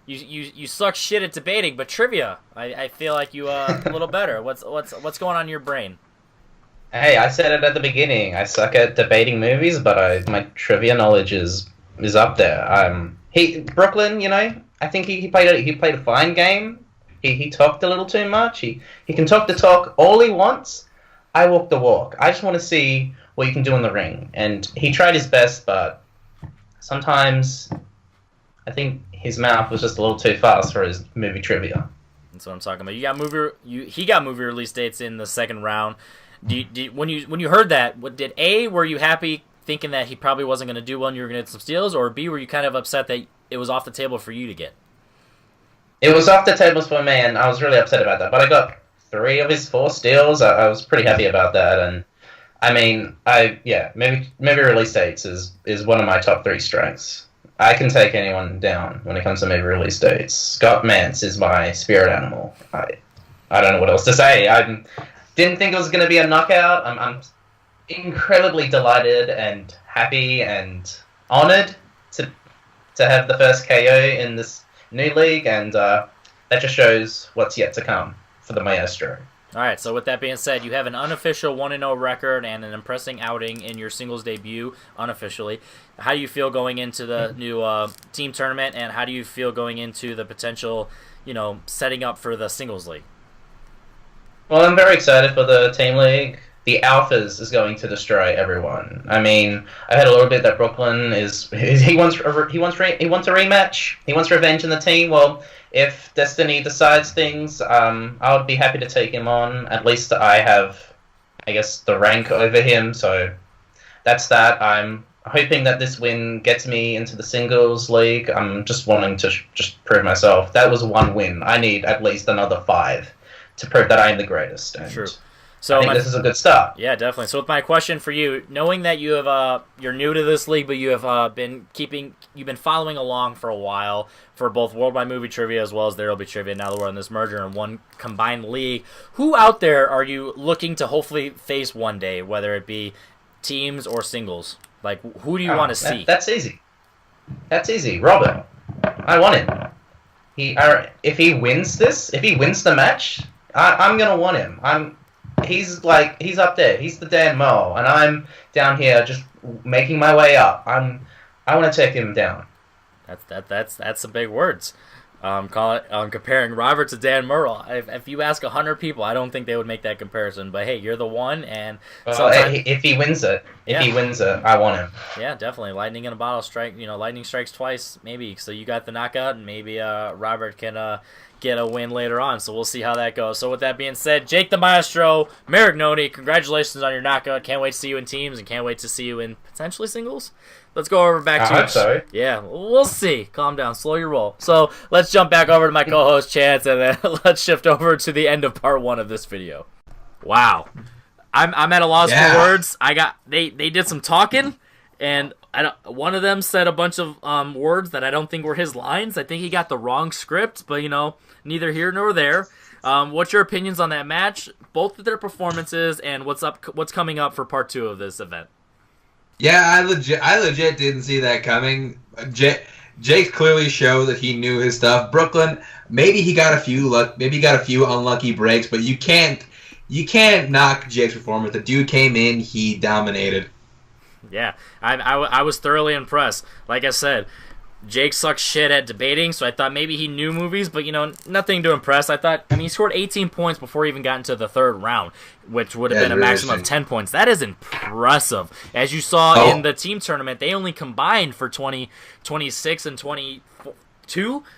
You suck shit at debating, but trivia, I feel like you a little better. What's going on in your brain? Hey, I said it at the beginning. I suck at debating movies, but my trivia knowledge is up there. Brooklyn, I think he played a fine game. He talked a little too much. He can talk the talk all he wants. I walk the walk. I just want to see what you can do in the ring. And he tried his best, but sometimes I think his mouth was just a little too fast for his movie trivia. That's what I'm talking about. He got movie release dates in the second round. When you heard that, were you happy thinking that he probably wasn't going to do well and you were going to get some steals, or B, were you kind of upset that it was off the table for you to get? It was off the tables for me, and I was really upset about that. But I got 3 of his 4 steals. I was pretty happy about that, and I mean, maybe release dates is one of my top 3 strengths. I can take anyone down when it comes to movie release dates. Scott Mance is my spirit animal. I don't know what else to say. I didn't think it was going to be a knockout. I'm incredibly delighted and happy and honored to have the first KO in this new league, and that just shows what's yet to come for the Maestro. All right, so with that being said, you have an unofficial 1-0 record and an impressive outing in your singles debut unofficially. How do you feel going into the new team tournament, and how do you feel going into the potential, setting up for the singles league? Well, I'm very excited for the team league. The Alphas is going to destroy everyone. I mean, I heard a little bit that Brooklyn he wants a rematch. He wants revenge in the team. Well, if Destiny decides things, I would be happy to take him on. At least I have, I guess, the rank over him. So that's that. I'm hoping that this win gets me into the singles league. I'm just wanting to just prove myself. That was 1 win. I need at least another 5 to prove that I am the greatest. And True. So I think this is a good start. Yeah, definitely. So with my question for you, knowing that you have you're new to this league, but you have you've been following along for a while for both Worldwide Movie Trivia as well as There Will Be Trivia. Now that we're in this merger in one combined league, who out there are you looking to hopefully face one day, whether it be teams or singles? Like, who do you want to see? That's easy. That's easy. Robert. I want him. If he wins the match, I'm gonna want him. He's up there. He's the Dan Mo, and I'm down here just making my way up. I want to take him down. That's some big words. Comparing Robert to Dan Murrell. If you ask 100 people, I don't think they would make that comparison. But hey, you're the one, and if he wins it, I want him. Yeah, definitely. Lightning in a bottle strike. Lightning strikes twice, maybe. So you got the knockout, and maybe Robert can get a win later on. So we'll see how that goes. So with that being said, Jake the Maestro, Maringoni, congratulations on your knockout. Can't wait to see you in teams, and can't wait to see you in potentially singles. Let's go over back to I hope so. Yeah, we'll see. Calm down. Slow your roll. So let's jump back over to my co-host, Chance, and then let's shift over to the end of part 1 of this video. Wow. I'm at a loss for words. They did some talking, and one of them said a bunch of words that I don't think were his lines. I think he got the wrong script, but, neither here nor there. What's your opinions on that match, both of their performances, and what's coming up for part 2 of this event? Yeah, I legit didn't see that coming. Jake clearly showed that he knew his stuff. Brooklyn, maybe he got a few unlucky breaks, but you can't knock Jake's performance. The dude came in, he dominated. Yeah, I was thoroughly impressed. Like I said, Jake sucks shit at debating, so I thought maybe he knew movies, but, nothing to impress. He scored 18 points before he even got into the 3rd round, which would have been a maximum of 10 points. That is impressive. As you saw in the team tournament, they only combined for 26 and 22.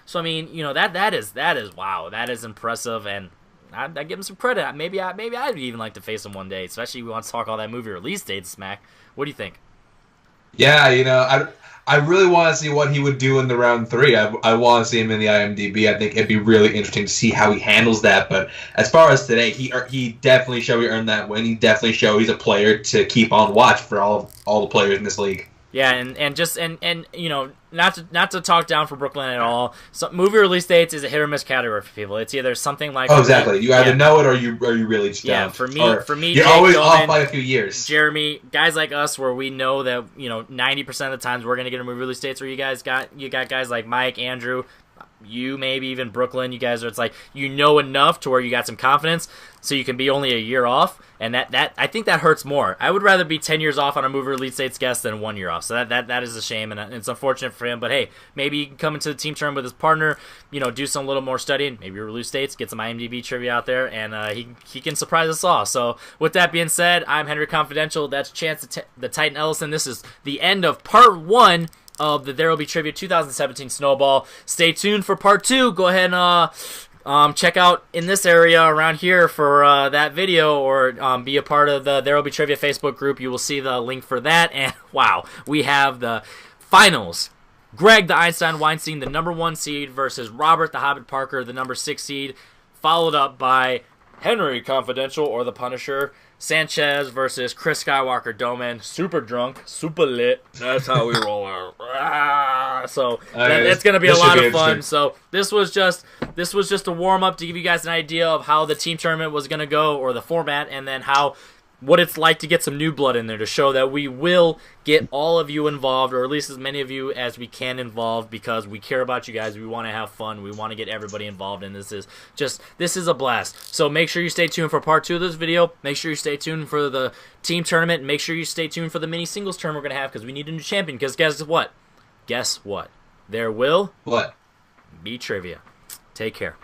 So, that is wow. That is impressive, and I give him some credit. Maybe I'd even like to face him one day, especially if we want to talk all that movie release dates, Smack. What do you think? Yeah, I really want to see what he would do in the round 3. I want to see him in the IMDb. I think it'd be really interesting to see how he handles that. But as far as today, he definitely showed he earned that win. He definitely showed he's a player to keep on watch for all the players in this league. Yeah, and not to talk down for Brooklyn at all. So movie release dates is a hit or miss category for people. It's either something like exactly. You either know it or you really just don't. Yeah, for me, you're Jake always Goldman, off by a few years. Jeremy, guys like us, where we know that 90% of the times we're gonna get a movie release dates. Where you got guys like Mike, Andrew. you, maybe even Brooklyn, you guys are, it's like, you know enough to where you got some confidence, so you can be only a year off, and that I think that hurts more. I would rather be 10 years off on a movie release date's guest than 1 year off. So that is a shame, and it's unfortunate for him. But hey, maybe he can come into the team tournament with his partner, do some little more studying, maybe release dates, get some IMDb trivia out there, and he can surprise us all. So with that being said, I'm Henry Confidential. That's Chance the Titan Ellison. This is the end of part 1 of the There Will Be Trivia 2017 Snowball. Stay tuned for part 2. Go ahead and check out in this area around here for that video, or be a part of the There Will Be Trivia Facebook group. You will see the link for that. And wow, we have the finals. Greg the Einstein Weinstein, the number 1 seed, versus Robert the Hobbit Parker, the number 6 seed, followed up by Henry Confidential, or the Punisher, Sanchez versus Chris Skywalker Doman, super drunk, super lit. That's how we roll out. So that's going to be a lot of fun. So this was just a warm up to give you guys an idea of how the team tournament was going to go, or the format, and then what it's like to get some new blood in there, to show that we will get all of you involved, or at least as many of you as we can involved, because we care about you guys. We want to have fun. We want to get everybody involved, and this is a blast. So make sure you stay tuned for part 2 of this video. Make sure you stay tuned for the team tournament. Make sure you stay tuned for the mini singles tournament we're going to have, because we need a new champion. Because guess what? There will be trivia. Take care.